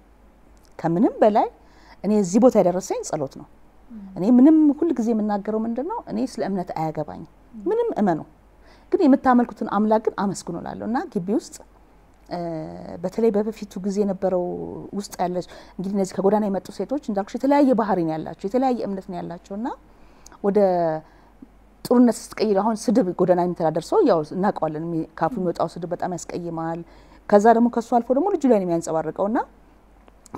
Speaker 1: ከምንም በላይ እኔ እዚህ ቦታ ያደረሰኝ ጸሎት ነው እኔ ምንም ሁሉ ጊዜ የምናገረው ምንድነው እኔ ስለ እምነት አያገባኝ ምንም እመኑ ግን የምታመልኩትን አምላክ ግን አመስግኑላለሁና ግቢ ውስጥ በተለይ በፊቱ ጊዜ የነበረው ውስጥ ያለች እንግዲህ እነዚህ ከጎዳና የመጡ ሴቶች እንዳልኩሽ የተለያየ ባህሪ ነው ያላቸው የተለያየ እምነት ነው ያላቸውና ወደ ጥሩነት ስትቀይር አሁን ስድብ ጎዳና የሚተዳደር ሰው ያው እናቀዋለን ካፉ የሚወጣው ስድብ በጣም ያስቀይማል ከዛ ደግሞ ከሱ አልፎ ደግሞ ልጅ ላይ ነው የሚያንጸባርቀውና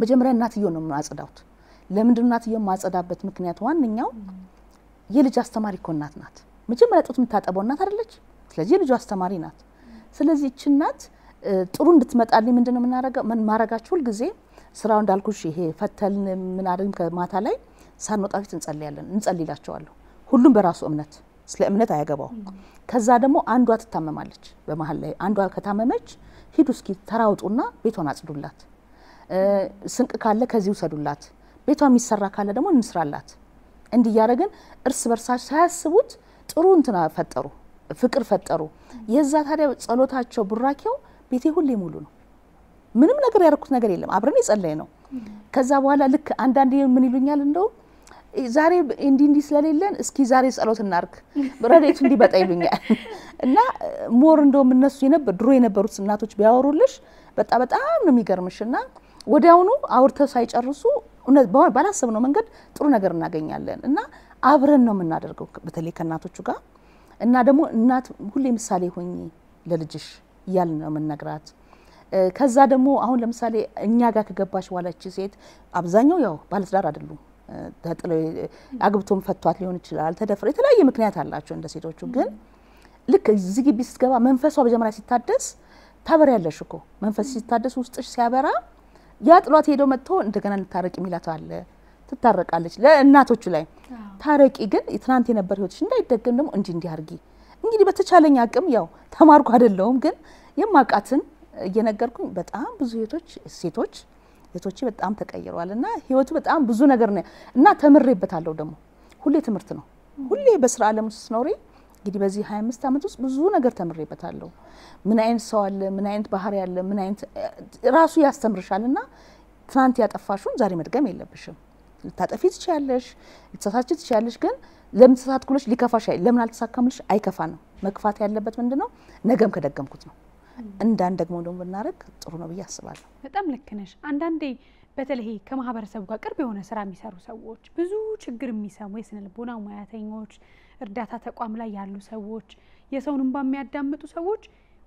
Speaker 1: መጀመሪያ እናትየው ነው ማጽዳውት ለምንድን እናትየው ማጽዳበት ምክንያት ዋንኛው የልጅ አስተማሪ እኮ እናት ናት መጀመሪያ ጡት የምታጠበው እናት አይደለች ስለዚህ ልጅ አስተማሪ ናት ስለዚህ እቺ እናት ጥሩ እንድትመጣልኝ ምንድነው ማረጋችሁ ሁሉ ጊዜ ስራው እንዳልኩሽ ይሄ ፈተልን ምን አይደለም ከማታ ላይ ሳንወጣ ፊት እንጸልይላቸዋለሁ ሁሉም በራሱ እምነት ስለ እምነት አያገባው ከዛ ደግሞ አንዷ ትታመማለች በመሃል ላይ አንዷ ከታመመች ሂዱ እስኪ ተራውጡና ቤቷን አጽዱላት ስንቅ ካለ ከዚህ ወሰዱላት ቤቷ የሚሰራ ካለ ደግሞ እንስራላት እንዲያረጋን እርስ በርሳቸው ሳያስቡት ጥሩ እንትና ፈጠሩ ፍቅር ፈጠሩ የዛ ታዲያ ጸሎታቸው ብራኪው ቤቴ ሁሌ ሙሉ ነው ምንም ነገር ያርኩት ነገር የለም አብረን ይጸልይ ነው ከዛ በኋላ ልክ አንዳንዴ ምን ይሉኛል እንደው ዛሬ እንዲ ስለሌለን እስኪ ዛሬ ጸሎት እናርክ ብረዴቱ እንዲበጣ ይሉኛል እና ሞር እንደው እነሱ ድሮ የነበሩት እናቶች ቢያወሩልሽ በጣም ነው የሚገርምሽና ወዲያውኑ አውርተው ሳይጨርሱ ባላሰብነው መንገድ ጥሩ ነገር እናገኛለን እና አብረን ነው የምናደርገው በተለይ ከናቶቹ ጋር እና ደግሞ እናት ሁሌ ምሳሌ ሆኚ ለልጅሽ ይያል ነው የምንነግራት ከዛ ደግሞ አሁን ለምሳሌ እኛ ጋር ከገባሽ ዋላች ሴት አብዛኛው ያው ባለትዳር አይደሉም ተጥለው አግብቶም ፈቷት ሊሆን ይችላል ተደፍረ የተለያየ ምክንያት አላቸው እንደ ሴቶቹ ግን ልክ እዚህ ግቢ ስትገባ መንፈሷ በጀመራ ሲታደስ ታበሪያለሽ እኮ መንፈስ ሲታደስ ውስጥሽ ሲያበራ ያ ጥሏት ሄዶ መጥቶ እንደገና እንታረቅ የሚላት አለ ትታረቃለች ለእናቶቹ ላይ ታረቂ ግን ትናንት የነበር ህይወትሽ እንዳይደገም ደግሞ እንዲህ አርጊ እንግዲህ በተቻለኝ አቅም ያው ተማርኩ አይደለም ግን የማቃትን እየነገርኩኝ በጣም ብዙ ሴቶች በጣም ተቀይረዋልና ህይወቱ በጣም ብዙ ነገር ነው እና ተምሬበታለሁ ደግሞ ሁሌ ትምህርት ነው ሁሌ በስራ ዓለም ውስጥ ኖሬ እንግዲህ በዚህ 25 አመት ውስጥ ብዙ ነገር ተምሬበታለሁ ምን አይነት ሰው አለ ምን አይነት ባህሪ አለ ምን አይነት ራሱ ያስተምርሻልና ትናንት ያጠፋሽውን ዛሬ መድገም የለብሽም ልታጠፊ ትችያለሽ ልትሳሳቺ ትችያለሽ ግን ለምን ተሳትኩልሽ ሊከፋሽ ለምን አልተሳካምልሽ አይከፋንም መክፋት ያለበት ምንድነው ነገም ከደገምኩት ነው እንዳንደግሞ ደግሞ ብናረግ ጥሩ ነው ብዬ አስባለሁ
Speaker 2: በጣም ልክ ነሽ አንዳንዴ በተለይ ከማህበረሰቡ ጋር ቅርብ የሆነ ስራ የሚሰሩ ሰዎች ብዙ ችግር የሚሰሙ የስነ ልቦና ሙያተኞች እርዳታ ተቋም ላይ ያሉ ሰዎች የሰውን እንባ የሚያዳምጡ ሰዎች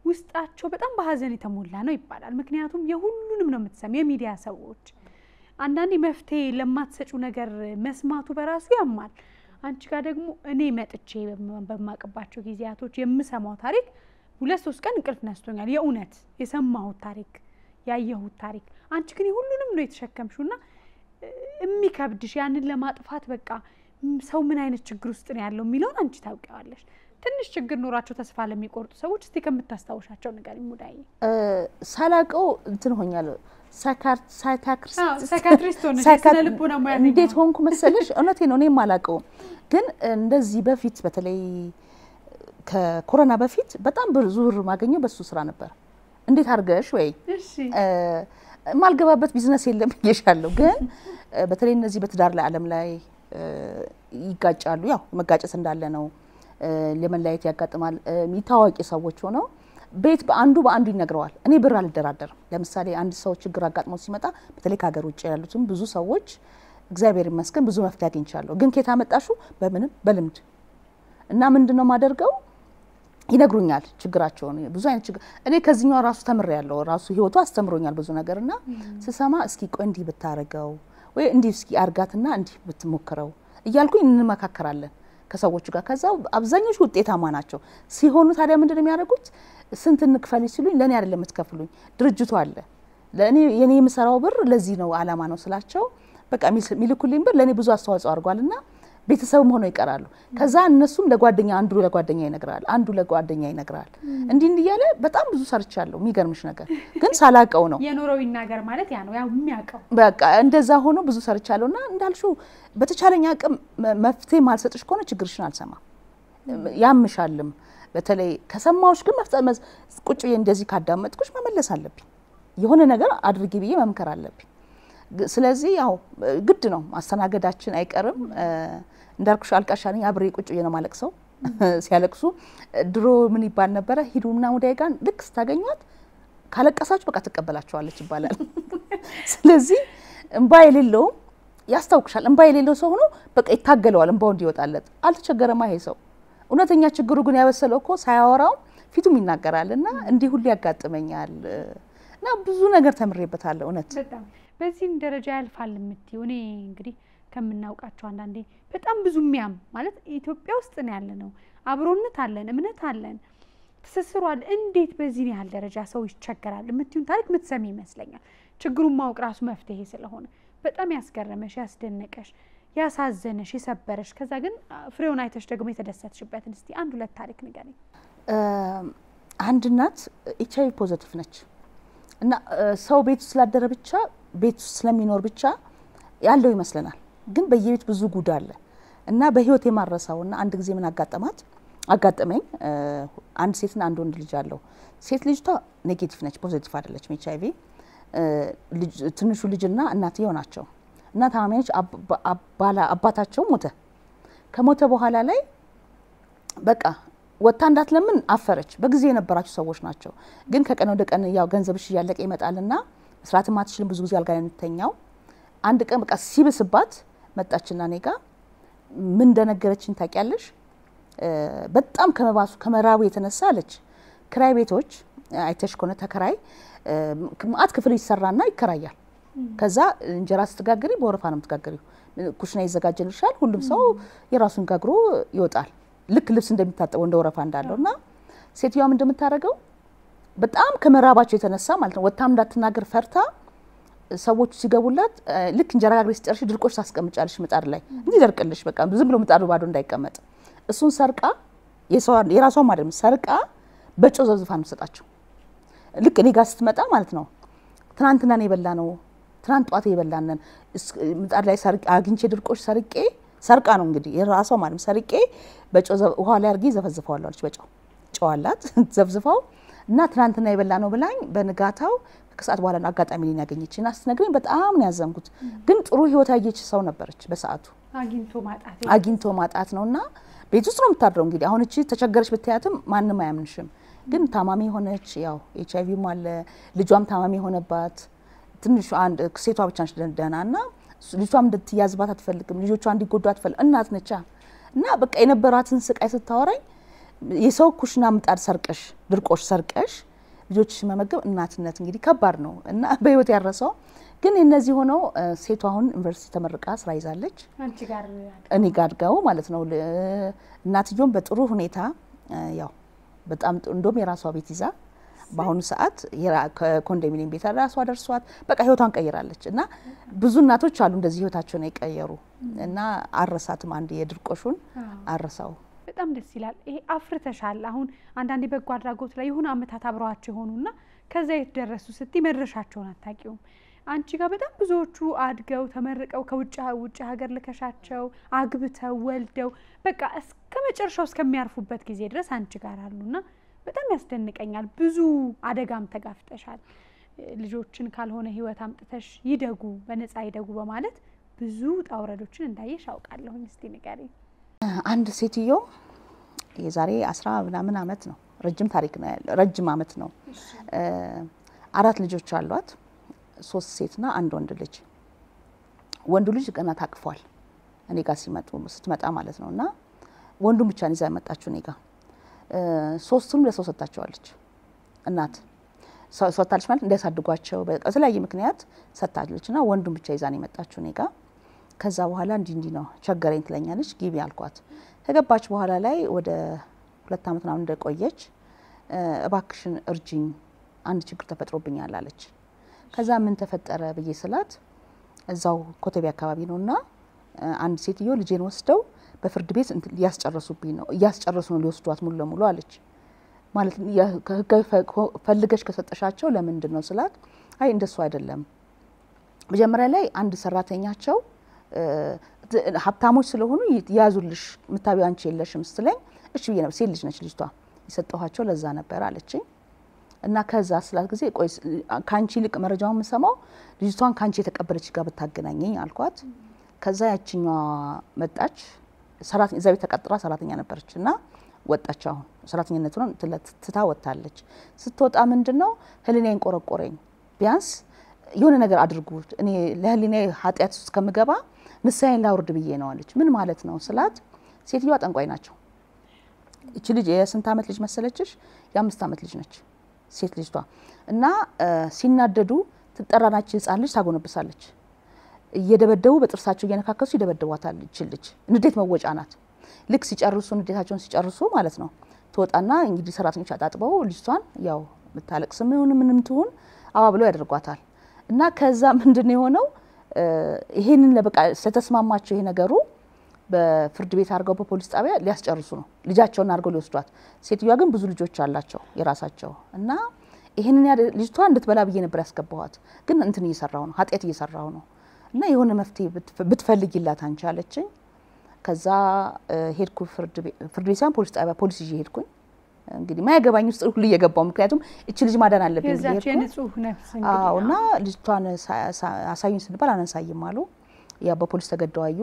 Speaker 2: ውስጣቸው በጣም በሐዘን የተሞላ ነው ይባላል ምክንያቱም የሁሉንም ነው የምትሰሚ የሚዲያ ሰዎች አንዳንዴ መፍትሄ ለማትሰጩ ነገር መስማቱ በራሱ ያማል አንቺ ጋር ደግሞ እኔ መጥቼ በማቀባቸው ጊዜያቶች የምሰማው ታሪክ 2-3 ቀን እንቅልፍ ነስቶኛል የኡነት የሰማሁት ታሪክ ያየሁት ታሪክ አንቺ ግን ሁሉንም ነው የተሸከምሽውና የሚከብድሽ ያንን ለማጥፋት በቃ ሰው ምን አይነት ችግር ውስጥ ነው ያለው የሚለውን አንቺ ታውቂዋለሽ ትንሽ ችግር ኖራቸው ተስፋ ለሚቆርጡ ሰዎች እስቲ ከምታስታውሻቸው ነገር ይሙዳይ
Speaker 1: ሳላቀው እንትን ሆኛለሁ
Speaker 2: ሳይካትሪስት ሆነሽ ስነ ልቦና ሙያተኛ
Speaker 1: እንዴት ሆንኩ መሰለሽ እውነቴ ነው እኔም አላቀው ግን እንደዚህ በፊት በተለይ ከኮሮና በፊት በጣም ብዙ ብር ማገኘው በሱ ስራ ነበር እንዴት አርገሽ ወይ
Speaker 2: እሺ
Speaker 1: ማልገባበት ቢዝነስ የለም ይሻለው ግን በተለይ እነዚህ በትዳር ላይ ዓለም ላይ ይጋጫሉ ያው መጋጨት እንዳለ ነው ለመላየት ያጋጥማል የሚታወቂ ሰዎች ሆነው ቤት በአንዱ ይነግረዋል እኔ ብር አልደራደርም ለምሳሌ አንድ ሰው ችግር አጋጥሞ ሲመጣ በተለይ ከሀገር ውጭ ያሉትም ብዙ ሰዎች እግዚአብሔር ይመስገን ብዙ መፍትሄ አግኝቻለሁ ግን ከታ መጣሹ በምንም በልምድ እና ምንድነው ማደርገው ይነግሩኛል ችግራቸውን ብዙ አይነት ችግር እኔ ከዚህኛው ራሱ ተምሬያለሁ ራሱ ህይወቱ አስተምሮኛል ብዙ ነገርና ስሰማ እስኪ ቆይ እንዲህ ብታረጋው ወይ እንዲህ እስኪ አርጋትና እንዲህ ብትሞክረው እያልኩኝ እንመካከራለን ከሰዎች ጋር ከዛው አብዛኞቹ ውጤታማ ናቸው ሲሆኑ ታዲያ ምንድነው የሚያደርጉት ስንት እንክፈል ሲሉኝ ለኔ አይደለም የምትከፍሉኝ ድርጅቱ አለ ለኔ የኔ የምሰራው ብር ለዚህ ነው አላማ ነው ስላቸው በቃ ሚልኩልኝ ብር ለኔ ብዙ አስተዋጽኦ አድርጓልና ቤተሰብም ሆኖ ይቀራሉ ከዛ እነሱም ለጓደኛ አንዱ ለጓደኛ ይነግራል አንዱ ለጓደኛ ይነግራል እንዲህ ያለ በጣም ብዙ ሰርቻለሁ የሚገርምሽ ነገር ግን ሳላቀው ነው
Speaker 2: የኖረው ይናገር ማለት ያ ነው ያው የሚያቀው
Speaker 1: በቃ እንደዛ ሆኖ ብዙ ሰርቻለሁና እንዳልሽው በተቻለኛ አቅም መፍትሄ ማልሰጥሽ ከሆነ ችግርሽን አልሰማም ያምሻልም በተለይ ከሰማውሽ ግን መፍጠመዝ ቁጭ እንደዚህ ካዳመጥኩሽ መመለስ አለብኝ የሆነ ነገር አድርጊ ብዬ መምከር አለብኝ ስለዚህ ያው ግድ ነው ማስተናገዳችን አይቀርም እንዳልኩሽ አልቃሻኒ አብሬ ቁጭ ነው ማለቅሰው ሲያለቅሱ ድሮ ምን ይባል ነበር ሂዱና ሙዳይ ጋር ልክ ስታገኙት ካለቀሳችሁ በቃ ተቀበላችኋለች ይባላል ስለዚህ እንባ የሌለው ያስታውቅሻል እንባ የሌለው ሰው ሆኖ በቃ ይታገለዋል እንባው እንዲወጣለት አልተቸገረማ ይሄ ሰው እውነተኛ ችግሩ ግን ያበሰለው እኮ ሳያወራው ፊቱም ይናገራልና እንዲህ ሁሉ ያጋጥመኛልና ብዙ ነገር ተምሬበታለሁ እውነት
Speaker 2: በዚህ ደረጃ ያልፋል የምትይው እኔ እንግዲህ ከምናውቃቸው አንዳንዴ በጣም ብዙ የሚያም ማለት ኢትዮጵያ ውስጥ ነው ያለነው አብሮነት አለን እምነት አለን ተሰስሯል እንዴት በዚህ ያህል ደረጃ ሰው ይቸገራል የምትዩን ታሪክ ምትሰሚ ይመስለኛል ችግሩን ማወቅ ራሱ መፍትሄ ስለሆነ በጣም ያስገረመሽ ያስደነቀሽ ያሳዘነሽ የሰበረሽ ከዛ ግን ፍሬውን አይተሽ ደግሞ የተደሰትሽበትን እስቲ አንድ ሁለት ታሪክ ንገሪኝ
Speaker 1: አንድ እናት ኤችአይቪ ፖዚቲቭ ነች እና ሰው ቤት ስላደረ ብቻ ቤት ስለሚኖር ብቻ ያለው ይመስለናል ግን በየቤት ብዙ ጉድ አለ እና በህይወት የማረሳውና አንድ ጊዜ ምን አጋጠመኝ አንድ ሴትና አንድ ወንድ ልጅ አለው ሴት ልጅቷ ኔጌቲቭ ነች ፖዚቲቭ አይደለች ኤችአይቪ ትንሹ ልጅና እናትየው ናቸው እና ታማሚዎች አባታቸው ሞተ ከሞተ በኋላ ላይ በቃ ወጣ እንዳትለምን አፈረች በጊዜ የነበራቸው ሰዎች ናቸው ግን ከቀን ወደ ቀን ያው ገንዘብሽ ያለቀ ይመጣልና መስራት ማትችልም ብዙ ጊዜ አልጋ እንተኛው አንድ ቀን በቃ ሲብስባት መጣችና ኔጋ ምን እንደነገረችኝ ታቂያለሽ በጣም ከመራቡ የተነሳ አለች ክራይ ቤቶች አይተሽ ኮነ ተከራይ ማአት ክፍል ይሰራና ይከራያል ከዛ እንጀራ ስትጋግሪ በወረፋ ነው የምትጋግሪው ኩሽና ይዘጋጀልሻል ሁሉም ሰው የራሱን ጋግሮ ይወጣል ልክ ልብስ እንደሚታጠበው እንደ ወረፋ እንዳለውና ሴትዮዋ ምን እንደምታረጋው በጣም ከመራባቸው የተነሳ ማለት ነው ወጣም እንዳትናገር ፈርታ ሰዎች ሲገቡላት ልክ እንጀራ ጋግረሽ ሲጨርሽ ድርቆሽ ታስቀምጫለሽ ምጣድ ላይ እንጂ ደርቅልሽ በቃ ዝም ብሎ ምጣዱ ባዶ እንዳይቀመጥ እሱን ሰርቃ የራሷን ማለት ሰርቃ በጨው ዘብዝፋ ነው ሰጣቸው ልክ እኔ ጋር ስትመጣ ማለት ነው ትናንትና ነው የበላነው ትናንት ጧት የበላነን ምጣድ ላይ ሰርቄ አግኝቼ ድርቆሽ ሰርቃ ነው እንግዲህ የራሷ ማለት ሰርቄ በጨው ውሃ ላይ አርጊ ዘፈዝፈዋለሁ አለች በጨው ጨዋላት ዘብዝፋው እና ትናንትና የበላነው ብላኝ በንጋታው ከሰዓት በኋላ አጋጣሚ ሊን ያገኘችና ስትነግረኝ በጣም ነው ያዘንኩት ግን ጥሩ ህይወት ያየች ሰው ነበረች በሰዓቱ አግኝቶ ማጣት ነውና ቤት ውስጥ ነው የምታድረው እንግዲህ አሁን እቺ ተቸገረች ብታያትም ማንንም አያምንሽም ግን ታማሚ ሆነች ያው ኤችአይቪ ማለ ልጇም ታማሚ ሆነባት ትንሽ አንድ ሴቷ ብቻ ነች ደህናና ልጇም እንድትያዝባት አትፈልግም ልጆቿ እንዲጎዱ አትፈልግ እናት ነቻ እና በቃ የነበራትን ስቃይ ስታወራኝ የሰው ኩሽና ምጣድ ሰርቀሽ ድርቆሽ ሰርቀሽ ልጆችሽ መመገብ እናትነት እንግዲህ ከባድ ነው እና በህይወት ያረሰው ግን እነዚህ ሆነው ሴቷ አሁን ዩኒቨርሲቲ ተመርቃ ስራ ይዛለች እኔ ጋር ጋው ማለት ነው እናትዮም በጥሩ ሁኔታ ያው በጣም እንደም የራሷ ቤት ይዛ በአሁኑ ሰዓት ኮንዶሚኒየም ቤት ራሷ ደርሷት በቃ ህይወቷን ቀይራለች እና ብዙ እናቶች አሉ እንደዚህ ህይወታቸውን የቀየሩ እና አረሳትም አንድ የድርቆሹን አረሳው
Speaker 2: በጣም ደስ ይላል ይሄ አፍርተሻል አሁን አንዳንዴ በጎ አድራጎት ላይ የሆነ አመታት አብረዋቸው ሆኑና ከዛ የተደረሱ ስቲ መድረሻቸውን አታቂውም አንቺ ጋር በጣም ብዙዎቹ አድገው ተመርቀው ከውጭ ሀገር ልከሻቸው አግብተው ወልደው በቃ እስከ መጨረሻው እስከሚያርፉበት ጊዜ ድረስ አንቺ ጋር አሉና በጣም ያስደንቀኛል ብዙ አደጋም ተጋፍጠሻል ልጆችን ካልሆነ ህይወት አምጥተሽ ይደጉ በነፃ ይደጉ በማለት ብዙ ጣውረዶችን እንዳየሽ አውቃለሁ እስቲ ንገሪ
Speaker 1: አንድ ሴትዮ የዛሬ 10 ምናምን አመት ነው ረጅም ታሪክ ነው ያለው ረጅም አመት ነው 4 ልጆች አሏት 3 ሴትና አንድ ወንድ ልጅ ወንዱ ልጅ ገና ታቅፏል እኔ ጋር ስትመጣ ማለት ነውና ወንዱን ብቻ ነው ይዛ መጣችው እኔ ጋር ሶስቱም ለሰው ሰጣቸዋለች እናት ሰጣለች ማለት እንዲያሳድጓቸው በተለያየ ምክንያት ሰጣለችና ወንዱን ብቻ ይዛ ነው የመጣችው እኔ ጋር ከዛ በኋላ እንዲ ነው ቸገረኝ ትለኛለች ግቢ አልኳት ከገባች በኋላ ላይ ወደ 2 አመት ነው እንደቆየች እባክሽን እርጂኝ አንድ ችግር ተፈጥሮብኛል አለች ከዛ ምን ተፈጠረ ብዬ ስላት እዛው ኮተቤ አካባቢ ነውና አንድ ሴትዮ ልጄን ወስደው በፍርድ ቤት ያስጨረሱብኝ ነው ያስጨረሱ ነው ሊወስዷት ሙሉ ለሙሉ አለች ማለት ከህጋዊ ፈልገሽ ከሰጠሻቸው ለምንድን ነው ስላት አይ እንደሱ አይደለም መጀመሪያ ላይ አንድ ሰራተኛቸው ሀብታሞች ስለሆኑ ያዙልሽ ምታቢው አንቺ የለሽም ስትለኝ እሺ ብዬ ነበር ሴት ልጅ ነች ልጅቷ ይሰጠዋቸው ለዛ ነበር አለችኝ እና ከዛ ስላት ጊዜ ቆይ ካንቺ ልቅ መረጃውን መሰማው ልጅቷን ካንቺ የተቀበለች ጋር በታገናኘኝ አልኳት ከዛ ያቺኛዋ መጣች ሰራተኛ እዛ ቤት ተቀጥራ ሰራተኛ ነበርችና ወጣች አሁን ሰራተኛነቱን ትታ ወጣለች ስትወጣ ምንድነው ህሊናዬን ቆረቆረኝ ቢያንስ የሆነ ነገር አድርጉት እኔ ለህሊናዬ ኃጢያት ውስጥ ከምገባ ንስሐዬን ላውርድ ብዬ ነው አለች ምን ማለት ነው ስላት ሴትዮዋ ጠንቋይ ናቸው እቺ ልጅ የስንት አመት ልጅ መሰለችሽ የ5 አመት ልጅ ነች ሴት ልጅቷ እና ሲናደዱ ትጠራናች ህፃን ልጅ ታጎነብሳለች እየደበደቡ በጥርሳቸው እየነካከሱ ይደበደቧታል እቺ ልጅ ንዴት መወጫ ናት ልክ ሲጨርሱ ንዴታቸውን ሲጨርሱ ማለት ነው ተወጣና እንግዲህ ሰራተኞች አጣጥበው ልጅቷን ያው መታለቅስም ይሁን ምንም ትሁን አባብለው ያደርጓታል እና ከዛ ምንድነው የሆነው ይሄንን ለበቃ ስለተስማማቸው ይሄ ነገሩ በፍርድ ቤት አርገው በፖሊስ ጣቢያ ሊያስጨርሱ ነው ልጃቸውን አርገው ሊወስዷት ሴትዮዋ ግን ብዙ ልጆች አላቸው የራሳቸው እና ይሄንን ልጅቷ እንድትበላ ብዬ ነበር ያስገባዋት ግን እንትን እየሰራው ነው ኃጢያት እየሰራው ነው እና የሆነ መፍትሄ ብትፈልጊላት አንቺ አለችኝ ከዛ ሄድኩ ፍርድ ቤት ሳን ፖሊስ ጣቢያ ፖሊስ ይዤ ሄድኩኝ እንግዲህ ማይገባኝ ውስጥ ሁሉ እየገባው ምክንያቱም እቺ ልጅ ማዳን አለብኝ
Speaker 2: የዛች የንጹህ ነፍስ እንግዲህ
Speaker 1: አውና ልጅቷን አሳዩኝ ስንባል አነሳይም አሉ ያ በፖሊስ ተገደዋዩ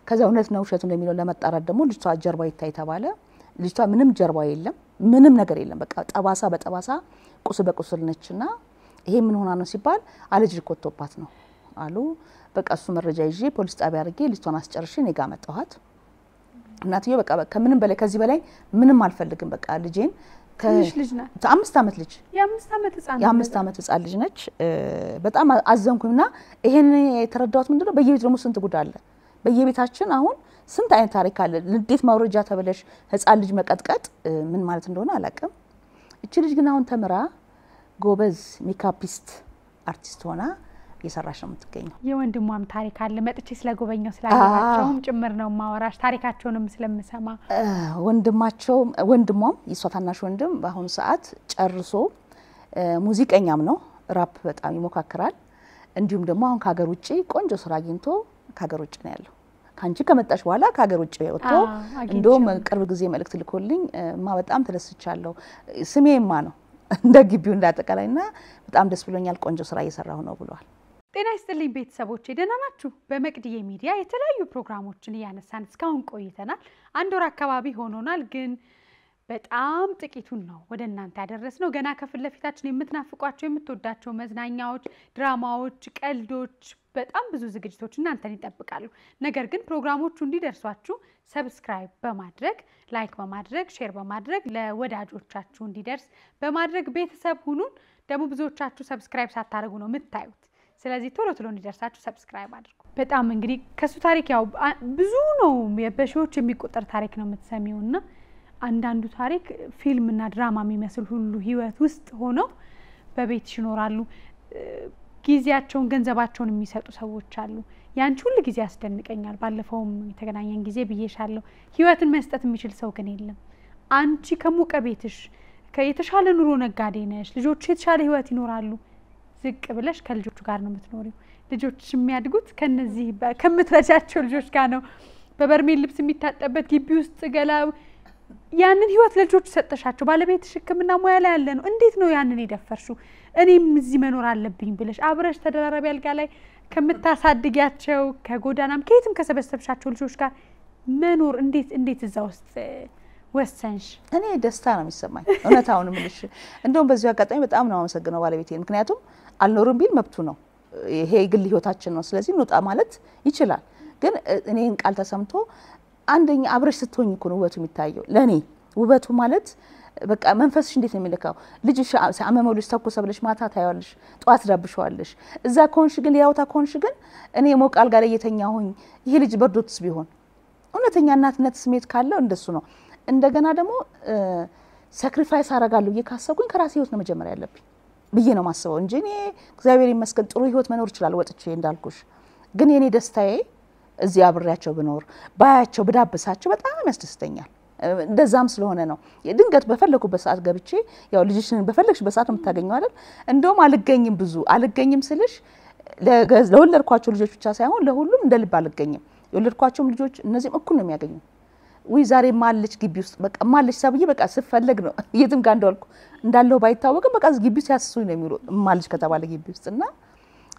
Speaker 1: ከዛ እውነት ነው ውሸት እንደሚለው ለመጣራት ደግሞ ልጅቷ ጀርባ ይታይ ተባለ ልጅቷ ምንም ጀርባ የለም ምንም ነገር የለም በቃ ጠባሳ በጠባሳ ቁስል በቁስል ነችና ይሄ ምን ሆና ነው ሲባል አለጅ ኮቶባት ነው አሉ በቃ እሱ መረጃ ይዤ ፖሊስ ጣቢያ አርጌ ልጅቷን አስጨርሼ እኔ ጋር መጣኋት እናትየው በቃ ከምንም በላይ ከዚህ በላይ ምንም አልፈልግም በቃ ልጄን
Speaker 2: ትንሽ ልጅ ናት
Speaker 1: 5 አመት ልጅ የ5 አመት ህፃን ልጅ ነች በጣም አዘንኩኝና ይሄን የተረዳሁት ምንድነው በየቤት ደግሞ ስንት ጉድ አለ በየቤታችን አሁን ስንት አይነት ታሪክ አለ ንዴት ማውረጃ ተበለሽ ህፃን ልጅ መቀጥቀጥ ምን ማለት እንደሆነ አላቀም እቺ ልጅ ግን አሁን ተምራ ጎበዝ ሜካፒስት አርቲስት ሆና እየሰራች ነው የምትገኘው።
Speaker 2: የወንድሟም ታሪክ አለ መጥቼ ስለጎበኘው ስላገባቸውም ጭምር ነው ማወራሽ ታሪካቸውንም ስለምሰማ
Speaker 1: ወንድሟም የሷ ታናሽ ወንድም በአሁኑ ሰዓት ጨርሶ ሙዚቀኛም ነው ራፕ በጣም ይሞካከራል እንዲሁም ደግሞ አሁን ከሀገር ውጪ ቆንጆ ስራ አግኝቶ ከሀገር ውጪ ነው ያለው ካንቺ ከመጣሽ በኋላ ከሀገር ውጪ ወጥቶ እንደውም ቅርብ ጊዜ መልእክት ልኮልኝ በጣም ተደስቻለሁ ስሜማ ነው እንደ ግቢው እንዳጠቃላይና በጣም ደስ ብሎኛል ቆንጆ ስራ እየሰራሁ ነው ብሏል።
Speaker 2: ጤና ይስጥልኝ ቤተሰቦቼ ደህና ናችሁ? በመቅድዬ ሚዲያ የተለያዩ ፕሮግራሞችን ያነሳን እስካሁን ቆይተናል። አንድ ወር አካባቢ ሆኖናል ግን በጣም ጥቂቱን ነው ወደ እናንተ ያደረስነው። ገና ከፊት ለፊታችን የምትናፍቋቸው የምትወዳቸው መዝናኛዎች፣ ድራማዎች፣ ቀልዶች በጣም ብዙ ዝግጅቶች እናንተን ይጠብቃሉ። ነገር ግን ፕሮግራሞቹ እንዲደርሷችሁ ሰብስክራይብ በማድረግ ላይክ በማድረግ ሼር በማድረግ ለወዳጆቻችሁ እንዲደርስ በማድረግ ቤተሰብ ሁኑን። ደግሞ ብዙዎቻችሁ ሰብስክራይብ ሳታደርጉ ነው የምታዩት። ስለዚህ ቶሎ እንዲደርሳችሁ ሰብስክራይብ አድርጉ። በጣም እንግዲህ ከሱ ታሪክ ያው ብዙ ነው በሺዎች የሚቆጠር ታሪክ ነው የምትሰሚውና አንዳንዱ ታሪክ ፊልምና ድራማ የሚመስል ሁሉ ህይወት ውስጥ ሆነው በቤት ይኖራሉ። ጊዜያቸውን ገንዘባቸውን የሚሰጡ ሰዎች አሉ። ያንቺ ሁሉ ጊዜ ያስደንቀኛል። ባለፈውም የተገናኘን ጊዜ ብዬሻለሁ ህይወትን መስጠት የሚችል ሰው ግን የለም። አንቺ ከሞቀ ቤትሽ ከየተሻለ ኑሮ ነጋዴ ነሽ። ልጆች የተሻለ ህይወት ይኖራሉ። ዝቅ ብለሽ ከልጆቹ ጋር ነው የምትኖሪው። ልጆች የሚያድጉት ከነዚህ ከምትረጃቸው ልጆች ጋር ነው። በበርሜል ልብስ የሚታጠበት ግቢ ውስጥ ገላው ያንን ህይወት ለልጆች ሰጠሻቸው። ባለቤትሽ ህክምና ሙያ ላይ ያለ ነው። እንዴት ነው ያንን የደፈርሽው? እኔም እዚህ መኖር አለብኝ ብለሽ አብረሽ ተደራራቢ አልጋ ላይ ከምታሳድጊያቸው ከጎዳናም ከየትም ከሰበሰብሻቸው ልጆች ጋር መኖር እንዴት እዛ ውስጥ ወሰንሽ?
Speaker 1: እኔ ደስታ ነው የሚሰማኝ እውነታውን ምልሽ። እንደውም በዚህ አጋጣሚ በጣም ነው አመሰግነው ባለቤቴን። ምክንያቱም አልኖርም ቢል መብቱ ነው። ይሄ ግል ህይወታችን ነው። ስለዚህ እንውጣ ማለት ይችላል። ግን እኔን ቃል ተሰምቶ አንደኛ አብረሽ ስትሆኝ እኮ ነው ውበቱ የሚታየው። ለኔ ውበቱ ማለት በቃ መንፈስሽ እንዴት ነው የሚለካው? ልጅሽ አመመውልሽ ተኮሰ ብለሽ ማታ ታያለሽ፣ ጧት ዳብሽዋለሽ። እዛ ኮንሽ ግን ያውታ ኮንሽ ግን እኔ ሞቃል ጋር የተኛሁኝ ይሄ ልጅ በርዶትስ ቢሆን እውነተኛ እናትነት ስሜት ካለው እንደሱ ነው። እንደገና ደግሞ ሳክሪፋይስ አረጋለሁ እየካሰብኩኝ ከራሴ ህይወት ነው መጀመሪያ ያለብኝ ብዬ ነው ማስበው እንጂ እኔ እግዚአብሔር ይመስገን ጥሩ ህይወት መኖር ይችላል ወጥቼ እንዳልኩሽ። ግን የኔ ደስታዬ እዚህ አብሬያቸው ብኖር ባያቸው ብዳብሳቸው በጣም ያስደስተኛል። እንደዛም ስለሆነ ነው ድንገት በፈለኩበት ሰዓት ገብቼ ያው ልጅሽን በፈለግሽበት ሰዓት ነው የምታገኘው አይደል? እንደውም አልገኝም ስልሽ ለወለድኳቸው ልጆች ብቻ ሳይሆን ለሁሉም እንደልብ አልገኝም። የወለድኳቸው ልጆች እነዚህም እኩል ነው የሚያገኙ። ወይ ዛሬ ማለች ግቢ ውስጥ በቃ ማለች ሰብዬ በቃ ስፈልግ ነው የትም ጋር እንዳለው ባይታወቅም በቃ ግቢ ውስጥ ያስሱኝ ነው የሚሉ ማለች ከተባለ ግቢ ውስጥና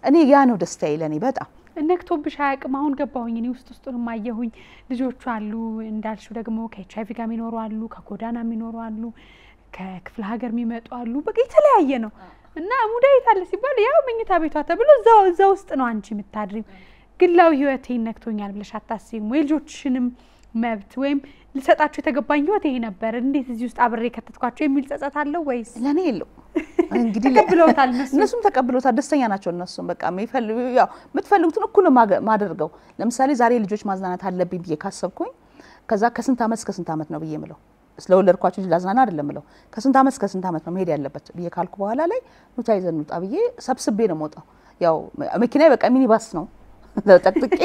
Speaker 1: እኔ ያ ነው ደስታዬ ለኔ በጣም
Speaker 2: ነክቶብሽ አያውቅም። አሁን ገባሁኝ እኔ ውስጡን ማየሁኝ። ልጆቹ አሉ እንዳልሽው ደግሞ ከኤችአይቪ ጋር የሚኖሩ አሉ፣ ከጎዳና የሚኖሩ አሉ፣ ከክፍለ ሀገር የሚመጡ አሉ። በቃ የተለያየ ነው እና ሙዳይት አለ ሲባል ያው መኝታ ቤቷ ተብሎ እዛው ውስጥ ነው አንቺ የምታድሪው። ግላዊ ህይወቴን ነክቶኛል ብለሽ አታስቢም ወይ? ልጆችሽንም መብት ወይም ልሰጣቸው የተገባኝ ህይወት ይሄ ነበር እንዴት እዚህ ውስጥ አብሬ ከተትኳቸው የሚል ጸጸት አለው ወይስ?
Speaker 1: ለኔ የለው። እንግዲህ ተቀብለውታል እነሱም ተቀብለውታል። ደስተኛ ናቸው እነሱም በቃ የምትፈልጉትን እኩል ማደርገው። ለምሳሌ ዛሬ ልጆች ማዝናናት አለብኝ ብዬ ካሰብኩኝ ከዛ ከስንት አመት እስከ ስንት አመት ነው ብዬ ምለው ስለወለድኳቸው ልጅ ላዝናና አይደለም ምለው ከስንት አመት እስከ ስንት አመት ነው መሄድ ያለበት ብዬ ካልኩ በኋላ ላይ ኑታይዘን ኑጣ ብዬ ሰብስቤ ነው የምወጣው። ያው መኪናዬ በቃ ሚኒባስ ነው ተጠቅጥቄ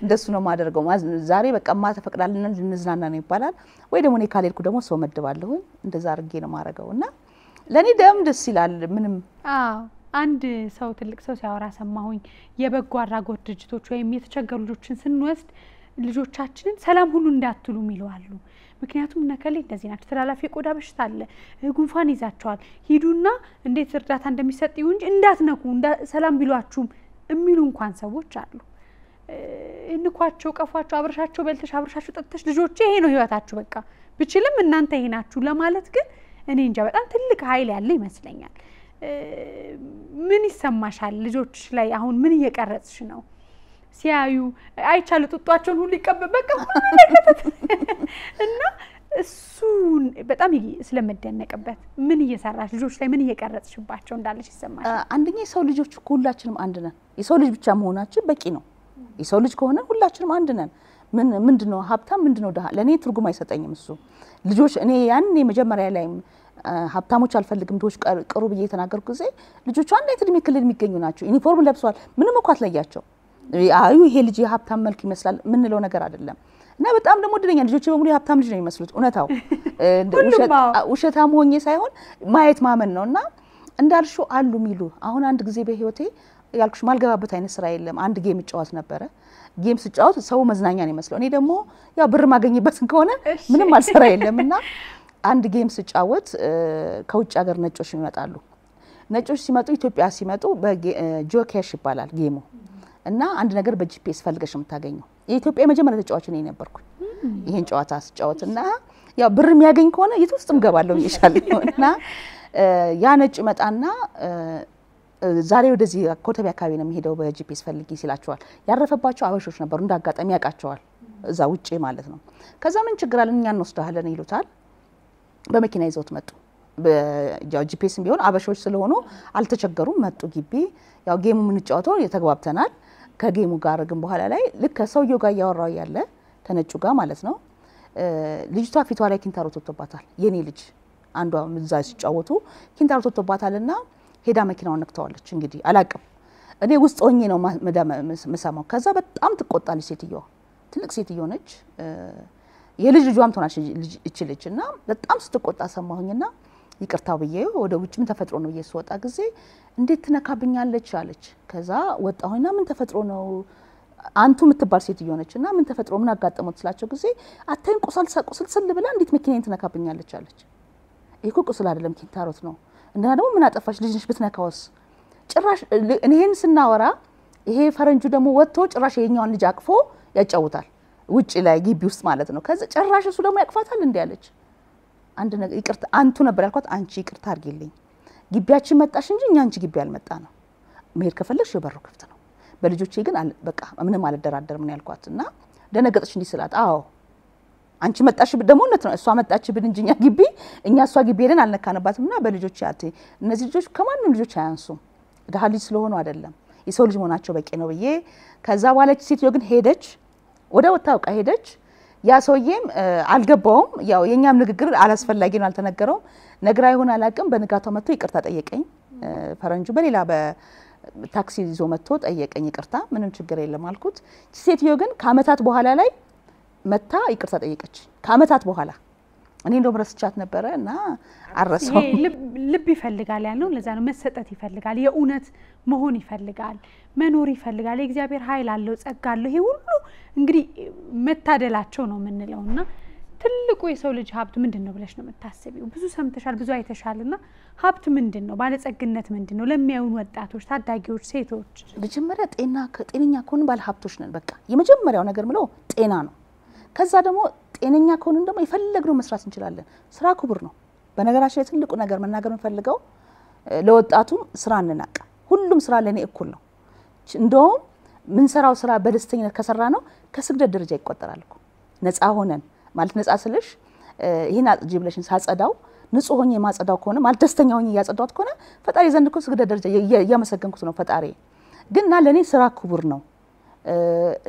Speaker 1: እንደሱ ነው ማደርገው። ዛሬ በቃ ተፈቅዳልና ልንዝናና ነው ይባላል ወይ ደግሞ እኔ ካልሄድኩ ደግሞ ሰው መድባለሁ እንደዛ አድርጌ ነው ማረገውና ለኔ ደስ ይላል። ምንም
Speaker 2: አንድ ሰው ትልቅ ሰው ሲያወራ ሰማሁኝ። የበጎ አድራጎት ድርጅቶች ወይም የተቸገሩ ልጆችን ስንወስድ ልጆቻችንን ሰላም ሁሉ እንዳትሉ ይላሉ። ምክንያቱም ነከሌ እንደዚህ ናቸው፣ ተላላፊ ቆዳ በሽታ አለ፣ ጉንፋን ይዛቸዋል፣ ሂዱና እንዴት እርዳታ እንደሚሰጥ ይሁን እንዳትነኩ ሰላም ቢሏችሁም የሚሉ እንኳን ሰዎች አሉ። እንኳቸው ቀፏቸው አብረሻቸው በልተሽ አብረሻቸው ጠጥተሽ ልጆች ይሄ ነው ህይወታችሁ በቃ ብችልም እናንተ ይሄ ናችሁ ለማለት ግን እኔ እንጃ በጣም ትልቅ ኃይል ያለ ይመስለኛል። ምን ይሰማሻል? ልጆች ላይ አሁን ምን እየቀረጽሽ ነው? ሲያዩ አይቻሉ ጡጧቸውን ሁሉ ይቀበበቃ እና እሱ በጣም ስለመደነቅበት ምን እየሰራሽ ልጆች ላይ ምን እየቀረጽሽባቸው እንዳለሽ ይሰማሻል?
Speaker 1: አንደኛ የሰው ልጆች ሁላችንም አንድ ነን። የሰው ልጅ ብቻ መሆናችን በቂ ነው። የሰው ልጅ ከሆነ ሁላችንም አንድ ነን። ምንድነው ሀብታም ምንድነው ደሃ ለኔ ትርጉም አይሰጠኝም እሱ። ልጆች እኔ ያኔ መጀመሪያ ላይ ሀብታሞች አልፈልግም ድሆች ቅሩ ብዬ የተናገርኩ ጊዜ ልጆቹ አንድ አይነት እድሜ ክልል የሚገኙ ናቸው ዩኒፎርም ለብሰዋል ምንም እኮ አትለያቸው አዩ ይሄ ልጅ የሀብታም መልክ ይመስላል ምንለው ነገር አይደለም እና በጣም ደግሞ ድለኛ ልጆቼ በሙሉ የሀብታም ልጅ ነው የሚመስሉት እውነታው ውሸታም ሆኜ ሳይሆን ማየት ማመን ነውና እንዳልሽው አሉ ሚሉ አሁን አንድ ጊዜ በህይወቴ ያልኩሽ ማልገባበት አይነት ስራ የለም አንድ ጌም ጫወት ነበረ ጌም ስጫወት ሰው መዝናኛ ነው የሚመስለው እኔ ደግሞ ያው ብር ማገኝበት ከሆነ ምንም አልሰራ የለምና አንድ ጌም ስጫወት ከውጭ ሀገር ነጮች ይመጣሉ ነጮች ሲመጡ ኢትዮጵያ ሲመጡ በጆኬሽ ይባላል ጌሙ እና አንድ ነገር በጂፒኤስ ፈልገሽ የምታገኘው የኢትዮጵያ የመጀመሪያ ተጫዋች ነኝ ነበርኩ ይሄን ጨዋታ ስጫወትና ያው ብር የሚያገኝ ከሆነ የት ውስጥም ገባለሁ ይሻልና ያ ነጭ መጣና ዛሬ ወደዚህ ኮተቤ አካባቢ ነው የሚሄደው በጂፒኤስ ፈልጊ ሲላቸዋል ያረፈባቸው አበሾች ነበሩ እንዳጋጣሚ ያቃቸዋል እዛ ውጪ ማለት ነው ከዛ ምን ችግር አለ እኛ እንወስዳለን ይሉታል በመኪና ይዘውት መጡ በጂፒኤስም ቢሆን አበሾች ስለሆኑ አልተቸገሩም መጡ ግቢ ያው ጌሙ ምን ጫወተው የተግባብተናል ከጌሙ ጋር ግን በኋላ ላይ ልክ ሰውየው ጋር ያወራው ያለ ከነጩ ጋር ማለት ነው ልጅቷ ፊቷ ላይ ኪንታሮት ወጥቶባታል የኔ ልጅ አንዷ ምዛ ሲጫወቱ ኪንታሮት ወጥቶባታልና ሄዳ መኪናውን ነክተዋለች እንግዲህ አላቅም እኔ ውስጥ ሆኜ ነው መሰማው ከዛ በጣም ትቆጣለች ሴትየዋ ትልቅ ሴትዮ ነች የልጅ ልጇም ተናሽ ልጅ ልጅና በጣም ስትቆጣ ሰማሁኝና ይቅርታው ብዬ ወደ ውጭ ምን ተፈጥሮ ነው እየስወጣ ጊዜ እንዴት ትነካብኛለች አለች ከዛ ወጣሁኝና ምን ተፈጥሮ ነው አንቱ ምትባል ሴትዮ ነችና ምን ተፈጥሮ ምን አጋጠመው ስላቸው ጊዜ አታይም ቁስል ብላ እንዴት መኪናዬን ትነካብኛለች አለች ይሄ ቁስል አይደለም ኪንታሮት ነው እንደና ደግሞ ምን አጠፋሽ ልጅ ነሽ ብትነካውስ ጭራሽ እኔን ስናወራ ይሄ ፈረንጁ ደግሞ ወጥቶ ጭራሽ የኛውን ልጅ አቅፎ ያጫውታል ውጪ ላይ ግቢ ውስጥ ማለት ነው ከዛ ጭራሽ እሱ ደግሞ ያቅፋታል እንዴ አለች አንድ ነገር ይቅርታ አንቱ ነበር ያልኳት አንቺ ይቅርታ አድርጊልኝ ግቢያችን መጣሽ እንጂ እኛ አንቺ ግቢ አልመጣ ነው መሄድ ከፈለግሽ የበሩ ክፍት ነው በልጆቼ ግን በቃ ምንም አልደራደርም ነው ያልኳትና ደነገጠች እንዲህ ስላት አዎ አንቺ መጣሽ ደግሞ እነት ነው እሷ መጣችብን እንጂ እኛ እሷ ግቢ ሄደን አልነካነባትምና በልጆቼ አት እነዚህ ልጆች ከማንም ልጆች አያንሱም ደሃ ልጅ ስለሆኑ አይደለም የሰው ልጅ መሆናቸው በቂ ነው ብዬ ከዛ በኋላች ሴትዮ ግን ሄደች ወደ ወጣው ሄደች ያ ሰውዬም አልገባውም ያው የኛም ንግግር አላስፈላጊ ነው አልተነገረው ነግራ ይሆን አላቅም በንጋታው መጥቶ ይቅርታ ጠየቀኝ ፈረንጁ በሌላ በታክሲ ይዞ መጥቶ ጠየቀኝ ይቅርታ ምንም ችግር የለም አልኩት ሴትዮ ግን ከአመታት በኋላ ላይ መታ ይቅርታ ጠየቀች ከአመታት በኋላ እኔ እንደው ረስቻት ነበርና አረሰው
Speaker 2: ልብ ይፈልጋል ያለው ለዛ ነው መሰጠት ይፈልጋል የኡነት መሆን ይፈልጋል መኖር ይፈልጋል የእግዚአብሔር ኃይል አለው ጸጋ አለው ይሄ ሁሉ እንግዲህ መታደላቸው ነው ምንለውና ትልቁ የሰው ልጅ ሀብት ምንድነው ብለሽ ነው መታሰቢው ብዙ ሰምተሻል ብዙ አይተሻልና ሀብት ምንድነው ባለጸግነት ምንድነው ለሚያዩን ወጣቶች ታዳጊዎች ሴቶች
Speaker 1: በመጀመሪያ ጤነኛ ከሆነ ባለ ሀብቶች ነን በቃ የመጀመሪያው ነገር ምለው ጤና ነው ከዛ ደግሞ ጤነኛ ከሆነ ደግሞ የፈለግነው መስራት እንችላለን ስራ ክቡር ነው በነገራችን ላይ ትልቁ ነገር መናገር እንፈልገው ለወጣቱም ስራ እንናቅ ሁሉም ስራ ለኔ እኩል ነው እንደውም ምን ሰራው ስራ በደስተኝነት ከሰራ ነው ከስግደት ደረጃ ይቆጠራል እኮ ነፃ ሆነን ማለት ነፃ ስለሽ ይሄን አጥጂ ብለሽን ሳጸዳው ንጹህ ሆኜ ማጸዳው ከሆነ ማለት ደስተኛ ሆኜ ያጸዳውት ከሆነ ፈጣሪ ዘንድ እኮ ስግደት ደረጃ ያመሰገንኩት ነው ፈጣሪ ግንና ለኔ ስራ ክቡር ነው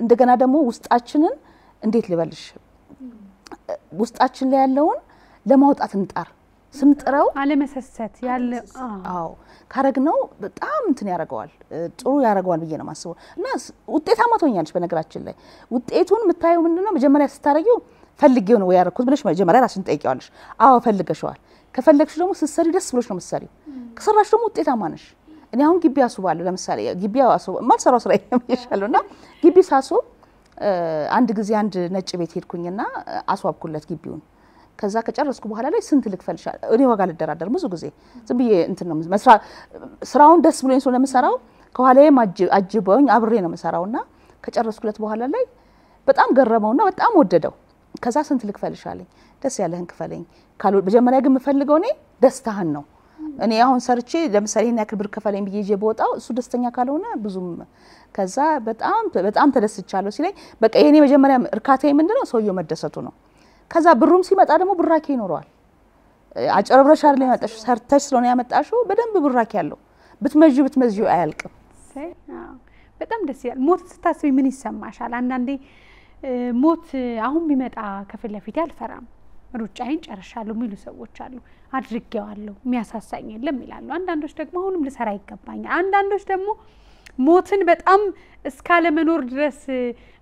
Speaker 1: እንደገና ደግሞ ውስጣችንን እንዴት ልበልሽ ውስጣችን ላይ ያለውን ለማውጣት እንጣር ስንጥረው
Speaker 2: አለመሰሰት ያለ
Speaker 1: አዎ ካረግነው በጣም እንትን ያረጋዋል ጥሩ ያረጋዋል ብዬ ነው ማስበው እና ውጤታማ ትሆኛለሽ በነገራችን ላይ ውጤቱን ምታየው ምንድነው መጀመሪያ ስታረጊው ፈልጌው ነው ያረኩት ብለሽ መጀመሪያ ራስን ጠይቂዋለሽ አዎ ፈልገሽዋል ከፈለግሽ ደግሞ ስትሰሪ ደስ ብሎሽ ነው የምትሰሪው ከሰራሽ ደግሞ ውጤታማ ነሽ እኔ አሁን ግቢ አስባለሁ ለምሳሌ ግቢ አስባለሁ ማልሰራው ስራ ይሻለውና ግቢ ሳስብ አንድ ጊዜ አንድ ነጭ ቤት ሄድኩኝና አስዋብኩለት ግቢውን ከዛ ከጨረስኩ በኋላ ላይ ስንት ልክፈልሻል እኔ ዋጋ ልደራደር ብዙ ጊዜ ዝም ብዬ እንትን ነው ስራውን ደስ ብሎኝ ሰው ለምሰራው ከኋላዬ አጅበውኝ አብሬ ነው መሰራውና ከጨረስኩለት በኋላ ላይ በጣም ገረመውና በጣም ወደደው ከዛ ስንት ልክፈልሻለኝ ደስ ያለህን ክፈለኝ ካሉ በመጀመሪያ ግን የምፈልገው እኔ ደስታህን ነው እኔ አሁን ሰርቼ ለምሳሌ እና ያክል ብር ከፈለኝ ብዬ ቦታው እሱ ደስተኛ ካልሆነ ብዙም ከዛ በጣም ተደስቻለሁ ሲለኝ በቃ የኔ መጀመሪያ እርካታዬ ምንድነው ሰውየው መደሰቱ ነው ከዛ ብሩም ሲመጣ ደግሞ ብራኬ ይኖረዋል አጨረብረሽ አይደል ያመጣሽ ሰርተሽ ስለሆነ ያመጣሽው በደንብ ብራኬ ያለው ብትመጂው አያልቅም
Speaker 2: በጣም ደስ ይላል ሞት ስታስቢ ምን ይሰማሻል አንዳንዴ ሞት አሁን ቢመጣ ከፍል ለፊት ያልፈራም ሩጫዬን ጨርሻለሁ የሚሉ ሰዎች አሉ። አድርጌዋለሁ የሚያሳሳኝ የለም ይላሉ። አንዳንዶች ደግሞ አሁንም ልሰራ ይገባኛል። አንዳንዶች ደግሞ ሞትን በጣም እስካለ መኖር ድረስ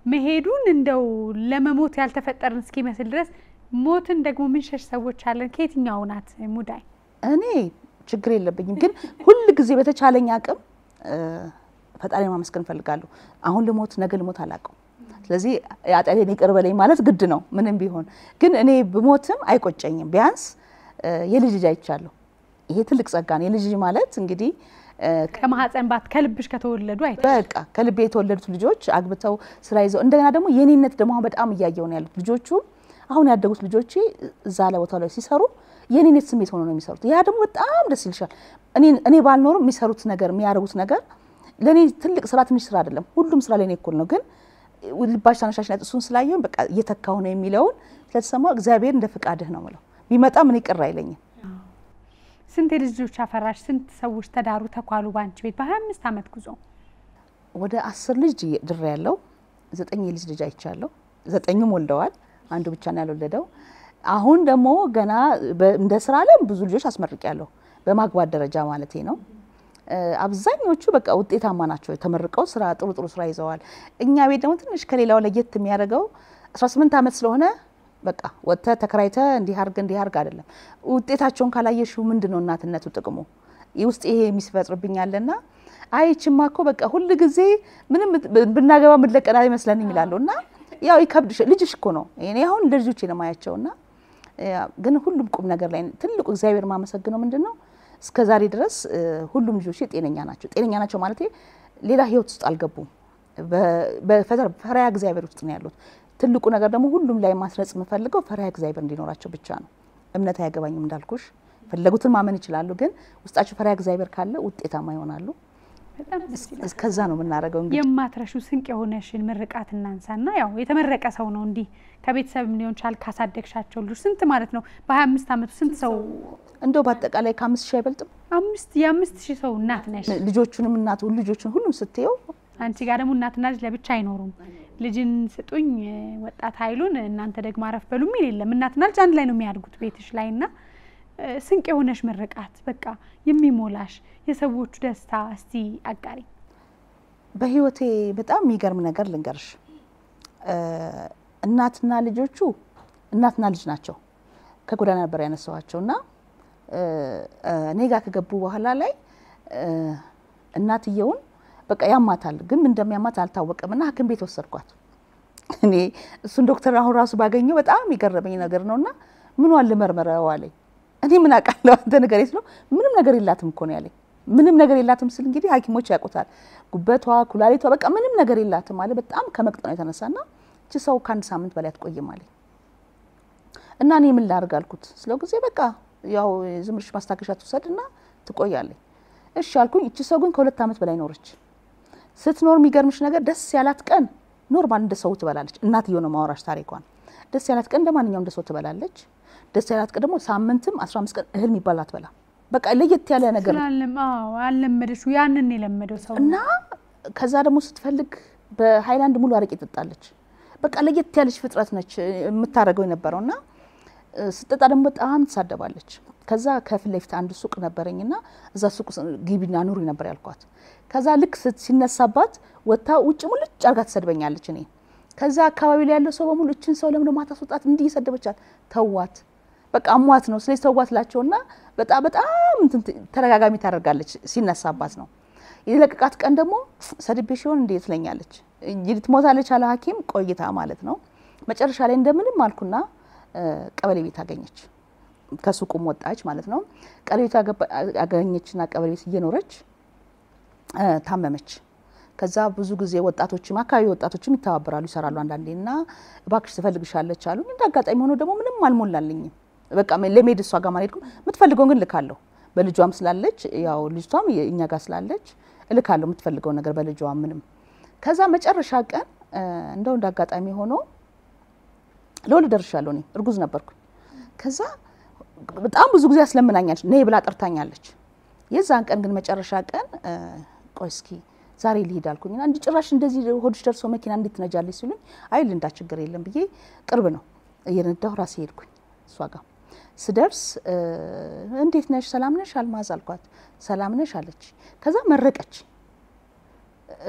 Speaker 2: መሄዱን እንደው ለመሞት ያልተፈጠርን እስኪመስል ድረስ ሞትን ደግሞ ምንሸሽ ሰዎች አለን። ከየትኛው ናት ሙዳይ?
Speaker 1: እኔ ችግር የለብኝም፣ ግን ሁሉ ጊዜ በተቻለኝ አቅም ፈጣሪን ማመስገን ፈልጋለሁ። አሁን ልሞት ነገ ልሞት አላውቅም። ስለዚህ ያጠለኝ ይቅር በለኝ ማለት ግድ ነው ምንም ቢሆን። ግን እኔ ብሞትም አይቆጨኝም። ቢያንስ የልጅ ልጅ አይቻለሁ። ይሄ ትልቅ ጸጋ ነው። የልጅ ልጅ ማለት እንግዲህ
Speaker 2: ከማህፀን ባት ከልብሽ ከተወለዱ አይተሽ
Speaker 1: በቃ ከልቤ የተወለዱት ልጆች አግብተው ስራ ይዘው እንደገና ደግሞ የኔነት ደግሞ በጣም እያየው ነው ያሉት ልጆቹ። አሁን ያደጉት ልጆቼ እዛ ላይ ቦታው ላይ ሲሰሩ የኔነት ስሜት ሆኖ ነው የሚሰሩት። ያ ደግሞ በጣም ደስ ይልሻል። እኔ ባልኖርም የሚሰሩት ነገር የሚያደርጉት ነገር ለኔ ትልቅ ስራ ትንሽ ስራ አይደለም። ሁሉም ስራ ለኔ እኩል ነው። ግን ልባሽ ታነሻሽነት እሱን ስላየው በቃ እየተካው ነው የሚለውን ስለተሰማው እግዚአብሔር እንደ ፍቃድህ ነው ማለት ቢመጣ ምን ይቅር አይለኝም።
Speaker 2: ስንት ልጆች አፈራሽ? ስንት ሰዎች ተዳሩ ተኳሉ ባንቺ ቤት በ25 አመት ጉዞ?
Speaker 1: ወደ 10 ልጅ ድሬ ያለው 9 የልጅ ልጅ አይቻለሁ። 9ም ወልደዋል። አንዱ ብቻ ነው ያልወለደው። አሁን ደግሞ ገና እንደ ስራ አለም ብዙ ልጆች አስመርቂያለሁ። በማግባት ደረጃ ማለቴ ነው። አብዛኞቹ በቃ ውጤታማ ናቸው። ተመርቀው ስራ ጥሩ ስራ ይዘዋል። እኛ ቤት ደግሞ ትንሽ ከሌላው ለየት የሚያደርገው 18 አመት ስለሆነ በቃ ወጥተ ተከራይተ እንዲህ አርግ አይደለም። ውጤታቸውን ካላየሽው ምንድነው እናትነቱ ጥቅሙ? ይውስጥ ይሄ የሚስፈጥርብኛልና አይችማ እኮ በቃ ሁሉ ጊዜ ምንም ብናገባ ምድለቀና ይመስለንም ይላሉና ያው ይከብድሽ ልጅሽ እኮ ነው። እኔ አሁን ልጆቼ ነው ማያቸውና ግን ሁሉም ቁም ነገር ላይ ትልቁ እግዚአብሔር ማመሰግነው ምንድነው እስከዛሬ ድረስ ሁሉም ልጆቼ ጤነኛ ናቸው። ጤነኛ ናቸው ማለት ሌላ ህይወት ውስጥ አልገቡም። በፈሪያ እግዚአብሔር ውስጥ ነው ያሉት። ትልቁ ነገር ደግሞ ሁሉም ላይ ማስረጽ የምፈልገው ፈሪያ እግዚአብሔር እንዲኖራቸው ብቻ ነው። እምነት አያገባኝም እንዳልኩሽ ፈለጉትን ማመን ይችላሉ። ግን ውስጣቸው ፈሪያ እግዚአብሔር ካለ ውጤታማ ይሆናሉ።
Speaker 2: በጣም
Speaker 1: እስከዛ ነው የምናደርገው። እንግዲህ
Speaker 2: የማትረሹ ስንቅ የሆነሽን ምርቃት እናንሳና ያው የተመረቀ ሰው ነው እንዲህ ከቤተሰብም ሊሆን ይችላል ካሳደግሻቸው ልጅ ስንት ማለት ነው በ25 አመቱ ስንት ሰው
Speaker 1: እንደው በአጠቃላይ ከ5000 አይበልጥም።
Speaker 2: የ5000 ሰው እናት ነሽ።
Speaker 1: ልጆቹንም እናት ልጆቹን ሁሉም ስትየው
Speaker 2: አንቺ ጋር ደግሞ እናትና ልጅ ለብቻ አይኖሩም። ልጅን ስጡኝ ወጣት ኃይሉን እናንተ ደግሞ አረፍ በሉም የለም። እናትና ልጅ አንድ ላይ ነው የሚያድጉት ቤትሽ ላይና ስንቅ የሆነሽ ምርቃት በቃ የሚሞላሽ የሰዎቹ ደስታ እስቲ አጋሪ።
Speaker 1: በህይወቴ በጣም የሚገርም ነገር ልንገርሽ። እናትና ልጆቹ እናትና ልጅ ናቸው። ከጎዳና ነበር ያነሳዋቸውና እኔ ጋር ከገቡ በኋላ ላይ እናትየውን በቃ ያማታል። ግን ምን እንደሚያማት አልታወቀምና ሐኪም ቤት ወሰድኳት። እኔ እሱን ዶክተር አሁን ራሱ ባገኘው በጣም ይገርመኝ ነገር ነውና ምን ዋል መርመራው አለኝ። እኔ ምን አውቃለሁ አንተ ነገር ነው ምንም ነገር የላትም እኮ ነው ያለኝ። ምንም ነገር የላትም ስል እንግዲህ ሐኪሞች ያውቁታል። ጉበቷ ኩላሊቷ በቃ ምንም ነገር የላትም አለ። በጣም ከመቅጠኑ የተነሳና እቺ ሰው ከአንድ ሳምንት በላይ አትቆይም አለኝ። እና እኔ ምን ላድርግ አልኩት። ስለው ጊዜ በቃ ያው ዝምርሽ ማስታገሻ ትወሰድና ትቆያለች። እሺ አልኩኝ። እቺ ሰው ግን ከ2 አመት በላይ ኖርች። ስትኖር የሚገርምሽ ነገር ደስ ያላት ቀን ኖርማል እንደሰው ትበላለች። እናትየው ነው ማወራሽ ታሪኳን። ደስ ያላት ቀን እንደማንኛውም እንደሰው ትበላለች። ደስ ያላት ቀን ደግሞ ሳምንትም 15 ቀን እህል የሚባል አትበላ። በቃ ለየት ያለ ነገር
Speaker 2: አልለመደሽው ያንን የለመደው ሰው
Speaker 1: እና ከዛ ደግሞ ስትፈልግ በሃይላንድ ሙሉ አረቄ ትጠጣለች። በቃ ለየት ያለች ፍጥረት ነች የምታረገው የነበረውና ስትጠጣ ደግሞ በጣም ትሳደባለች። ከዛ ከፊት ለፊት አንድ ሱቅ ነበረኝና እዛ ሱቅ ግቢና ኑሪ ነበር ያልኳት። ከዛ ልክ ሲነሳባት ወጣ ውጭ ሙልጭ አርጋ ተሰድበኛለች። እኔ ከዛ አካባቢ ላይ ያለው ሰው በሙሉ እቺን ሰው ለምን ማታስወጣት እንዲህ ይሰደበቻል። ተዋት በቃ አሟት ነው ስለዚህ ተዋት ላቸውና በጣም ተረጋጋሚ ታደርጋለች ሲነሳባት ነው። የለቀቃት ቀን ደግሞ ሰድቤሽ ይሆን እንዴ ትለኛለች። እንግዲህ ትሞታለች አለ ሐኪም ቆይታ ማለት ነው። መጨረሻ ላይ እንደምንም አልኩና ቀበሌ ቤት አገኘች። ከሱቁም ወጣች ማለት ነው። ቀበሌ ቤት አገኘችና ቀበሌ ቤት እየኖረች ታመመች። ከዛ ብዙ ጊዜ ወጣቶችም አካባቢ ወጣቶችም ይተባበራሉ ይሰራሉ አንዳንዴና እባክሽ ትፈልግሻለች አሉ። እንደ አጋጣሚ ሆኖ ደግሞ ምንም አልሞላልኝም። በቃ ለሜድ እሷ ጋር ማለት ነው የምትፈልገው ግን ልካለሁ። በልጇም ስላለች ያው ልጅቷም እኛ ጋር ስላለች እልካለሁ የምትፈልገው ነገር በልጇ ምንም። ከዛ መጨረሻ ቀን እንደው እንደ አጋጣሚ ሆኖ ለወልድ ደርሻለሁ። እኔ እርጉዝ ነበርኩ። ከዛ በጣም ብዙ ጊዜ አስለምናኛለች ነይ ብላ ጠርታኛለች። የዛን ቀን ግን መጨረሻ ቀን ቆይ እስኪ ዛሬ ልሂድ አልኩኝና እንዲ ጭራሽ እንደዚህ ሆድሽ ደርሶ መኪና እንዴት ትነጃለሽ ሲሉኝ አይ ልንዳ ችግር የለም ብዬ ቅርብ ነው እየነዳሁ ራሴ ሄድኩኝ። እሷ ጋር ስደርስ እንዴት ነሽ ሰላም ነሽ አልማዝ አልኳት ሰላም ነሽ አለች ከዛ መረቀች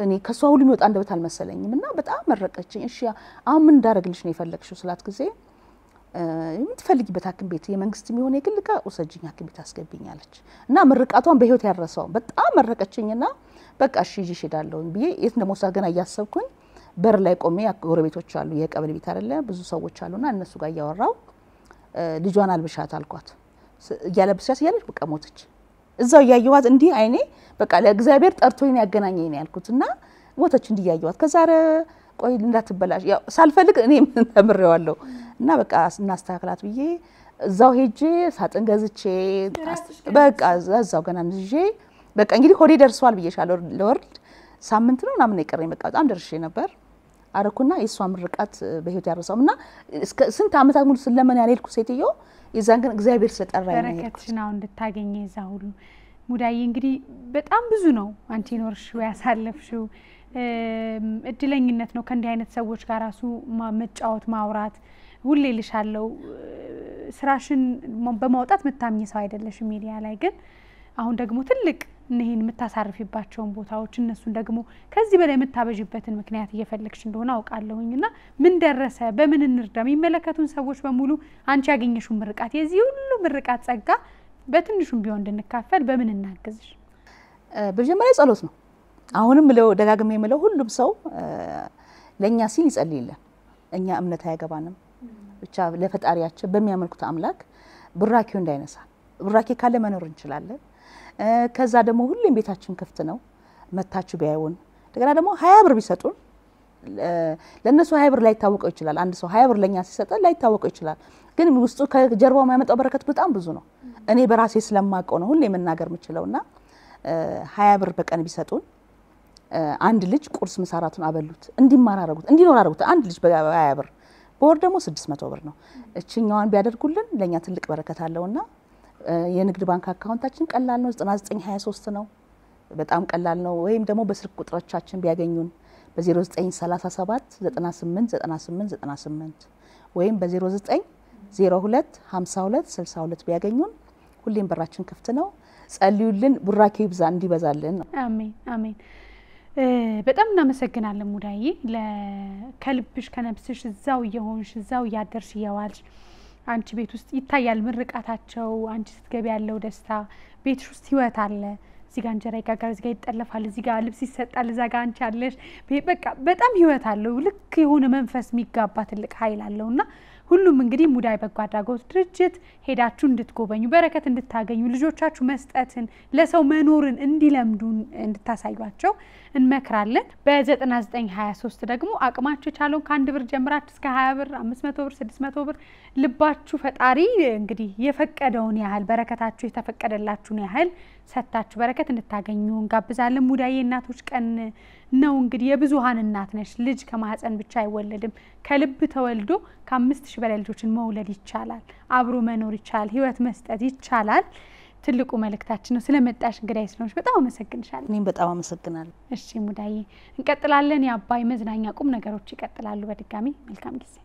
Speaker 1: እኔ ከሷ ሁሉ የሚወጣ እንደበት አልመሰለኝም እና በጣም መረቀችኝ እሺ አሁን ምን እንዳረግልሽ ነው የፈለግሽው ስላት ጊዜ የምትፈልጊበት ሐኪም ቤት የመንግስት የሚሆን የግል ጋር ወሰጅኝ ሐኪም ቤት አስገብኛለች እና ምርቃቷን በህይወት ያረሰው በጣም መረቀችኝና በቃ እሺ ይዤሽ ሄዳለሁ ብዬ የት እንደምወስዳት ገና እያሰብኩኝ በር ላይ ቆሜ ጎረቤቶች አሉ የቀበሌ ቤት አይደለ ብዙ ሰዎች አሉና እነሱ ጋር ያወራው ልጇን አልብሻት አልኳት ያለብስያት ያለች በቃ ሞተች እዛው ያያዩዋት እንዲህ አይኔ በቃ ለእግዚአብሔር ጠርቶኝ ያገናኘኝ ነው ያልኩትና ሞተች እንዲህ ያያዩዋት ከዛረ ቆይ እንዳትበላሽ ያው ሳልፈልግ እኔ ምን ተምሬዋለሁ እና በቃ እናስተካክላት ብዬ እዛው ሄጄ ሳጥን ገዝቼ በቃ እዛው ገና እንጂ በቃ እንግዲህ ሆዴ ደርሷል ብዬሻለሁ ለወርድ ሳምንት ነው ምናምን የቀረኝ በቃ በጣም ደርሼ ነበር አረኩና የሷ ምርቃት በህይወት ያረሳውና እስከ ስንት አመታት ሙሉ ስለምን ያልልኩ ሴትዮ የዛን ግን እግዚአብሔር ስለጠራኝ ነው
Speaker 2: በረከትሽን አሁን እንድታገኘ ይዛው ሁሉ ሙዳዬ እንግዲህ በጣም ብዙ ነው አንቺ ኖርሽው ያሳለፍሽው እድለኝነት ነው ከእንዲህ አይነት ሰዎች ጋር ራሱ መጫወት ማውራት ሁሌ ልሻለው ስራሽን በማውጣት መታምኝ ሰው አይደለሽ ሚዲያ ላይ ግን አሁን ደግሞ ትልቅ እነዚህን የምታሳርፊባቸውን ቦታዎች እነሱን ደግሞ ከዚህ በላይ የምታበጅበትን ምክንያት እየፈለግሽ እንደሆነ አውቃለሁኝና ምን ደረሰ በምን እንርዳ የሚመለከቱን ሰዎች በሙሉ አንቺ ያገኘሽው ምርቃት የዚህ ሁሉ ምርቃት ጸጋ በትንሹም ቢሆን እንድንካፈል በምን እናግዝሽ
Speaker 1: በመጀመሪያ ጸሎት ነው አሁንም ለው ደጋግሜ የምለው ሁሉም ሰው ለኛ ሲል ይጸልይልን እኛ እምነት አይገባንም ብቻ ለፈጣሪያችን በሚያመልኩት አምላክ ብራኪው እንዳይነሳ ብራኪ ካለ መኖር እንችላለን ከዛ ደግሞ ሁሉም ቤታችን ክፍት ነው መታችሁ ቢያዩን ደጋና ደግሞ 20 ብር ቢሰጡን ለነሱ 20 ብር ላይ ታወቀው ይችላል አንድ ሰው 20 ብር ለኛ ሲሰጥ ላይ ታወቀው ይችላል ግን ውስጡ ከጀርባው የሚያመጣው በረከት በጣም ብዙ ነው እኔ በራሴ ስለማቀው ነው ሁሌ መናገር የምችለውና 20 ብር በቀን ቢሰጡን አንድ ልጅ ቁርስ ምሳራቱን አበሉት እንዲማር አረጉት እንዲኖር አረጉት አንድ ልጅ በ20 ብር በወር ደግሞ 600 ብር ነው እቺኛዋን ቢያደርጉልን ለኛ ትልቅ በረከት አለውና የንግድ ባንክ አካውንታችን ቀላል ነው 9923 ነው በጣም ቀላል ነው ወይም ደግሞ በስልክ ቁጥሮቻችን ቢያገኙን በ0937 98 98 98 ወይም በ0902 52 62 ቢያገኙን ሁሌም በራችን ክፍት ነው ጸልዩልን ቡራኬ ይብዛ እንዲበዛልን ነው
Speaker 2: አሜን አሜን በጣም እናመሰግናለን ሙዳዬ ለከልብሽ ከነፍስሽ እዛው የሆንሽ እዛው ያደርሽ ያዋልሽ አንቺ ቤት ውስጥ ይታያል ምርቃታቸው አንቺ ስትገቢ ያለው ደስታ ቤትሽ ውስጥ ህይወት አለ እዚህ ጋር እንጀራ ይጋጋል እዚህ ጋር ይጠለፋል እዚህ ጋር ልብስ ይሰጣል እዛ ጋር አንቺ አለሽ በቃ በጣም ህይወት አለው ልክ የሆነ መንፈስ የሚጋባ ትልቅ ኃይል አለውና ሁሉም እንግዲህ ሙዳይ በጎ አድራጎት ድርጅት ሄዳችሁ እንድትጎበኙ በረከት እንድታገኙ ልጆቻችሁ መስጠትን ለሰው መኖርን እንዲለምዱ እንድታሳዩአቸው እንመክራለን በ9923 ደግሞ አቅማችሁ ቻለው ከ1 ብር ጀምራችሁ እስከ 20 ብር 500 ብር 600 ብር ልባችሁ ፈጣሪ እንግዲህ የፈቀደውን ያህል በረከታችሁ የተፈቀደላችሁን ያህል ሰጣችሁ በረከት እንድታገኙ እንጋብዛለን ሙዳዬ እናቶች ቀን ነው እንግዲህ የብዙሃን እናት ነሽ ልጅ ከማህፀን ብቻ አይወለድም ከልብ ተወልዶ ከ5000 በላይ ልጆችን መውለድ ይቻላል አብሮ መኖር ይቻላል ህይወት መስጠት ይቻላል ትልቁ መልእክታችን ነው ስለመጣሽ እንግዲህ አይስኖሽ በጣም አመሰግንሻለሁ
Speaker 1: እኔም በጣም አመሰግናለሁ
Speaker 2: እሺ ሙዳዬ እንቀጥላለን የአባይ መዝናኛ ቁም ነገሮች ይቀጥላሉ በድጋሚ መልካም ጊዜ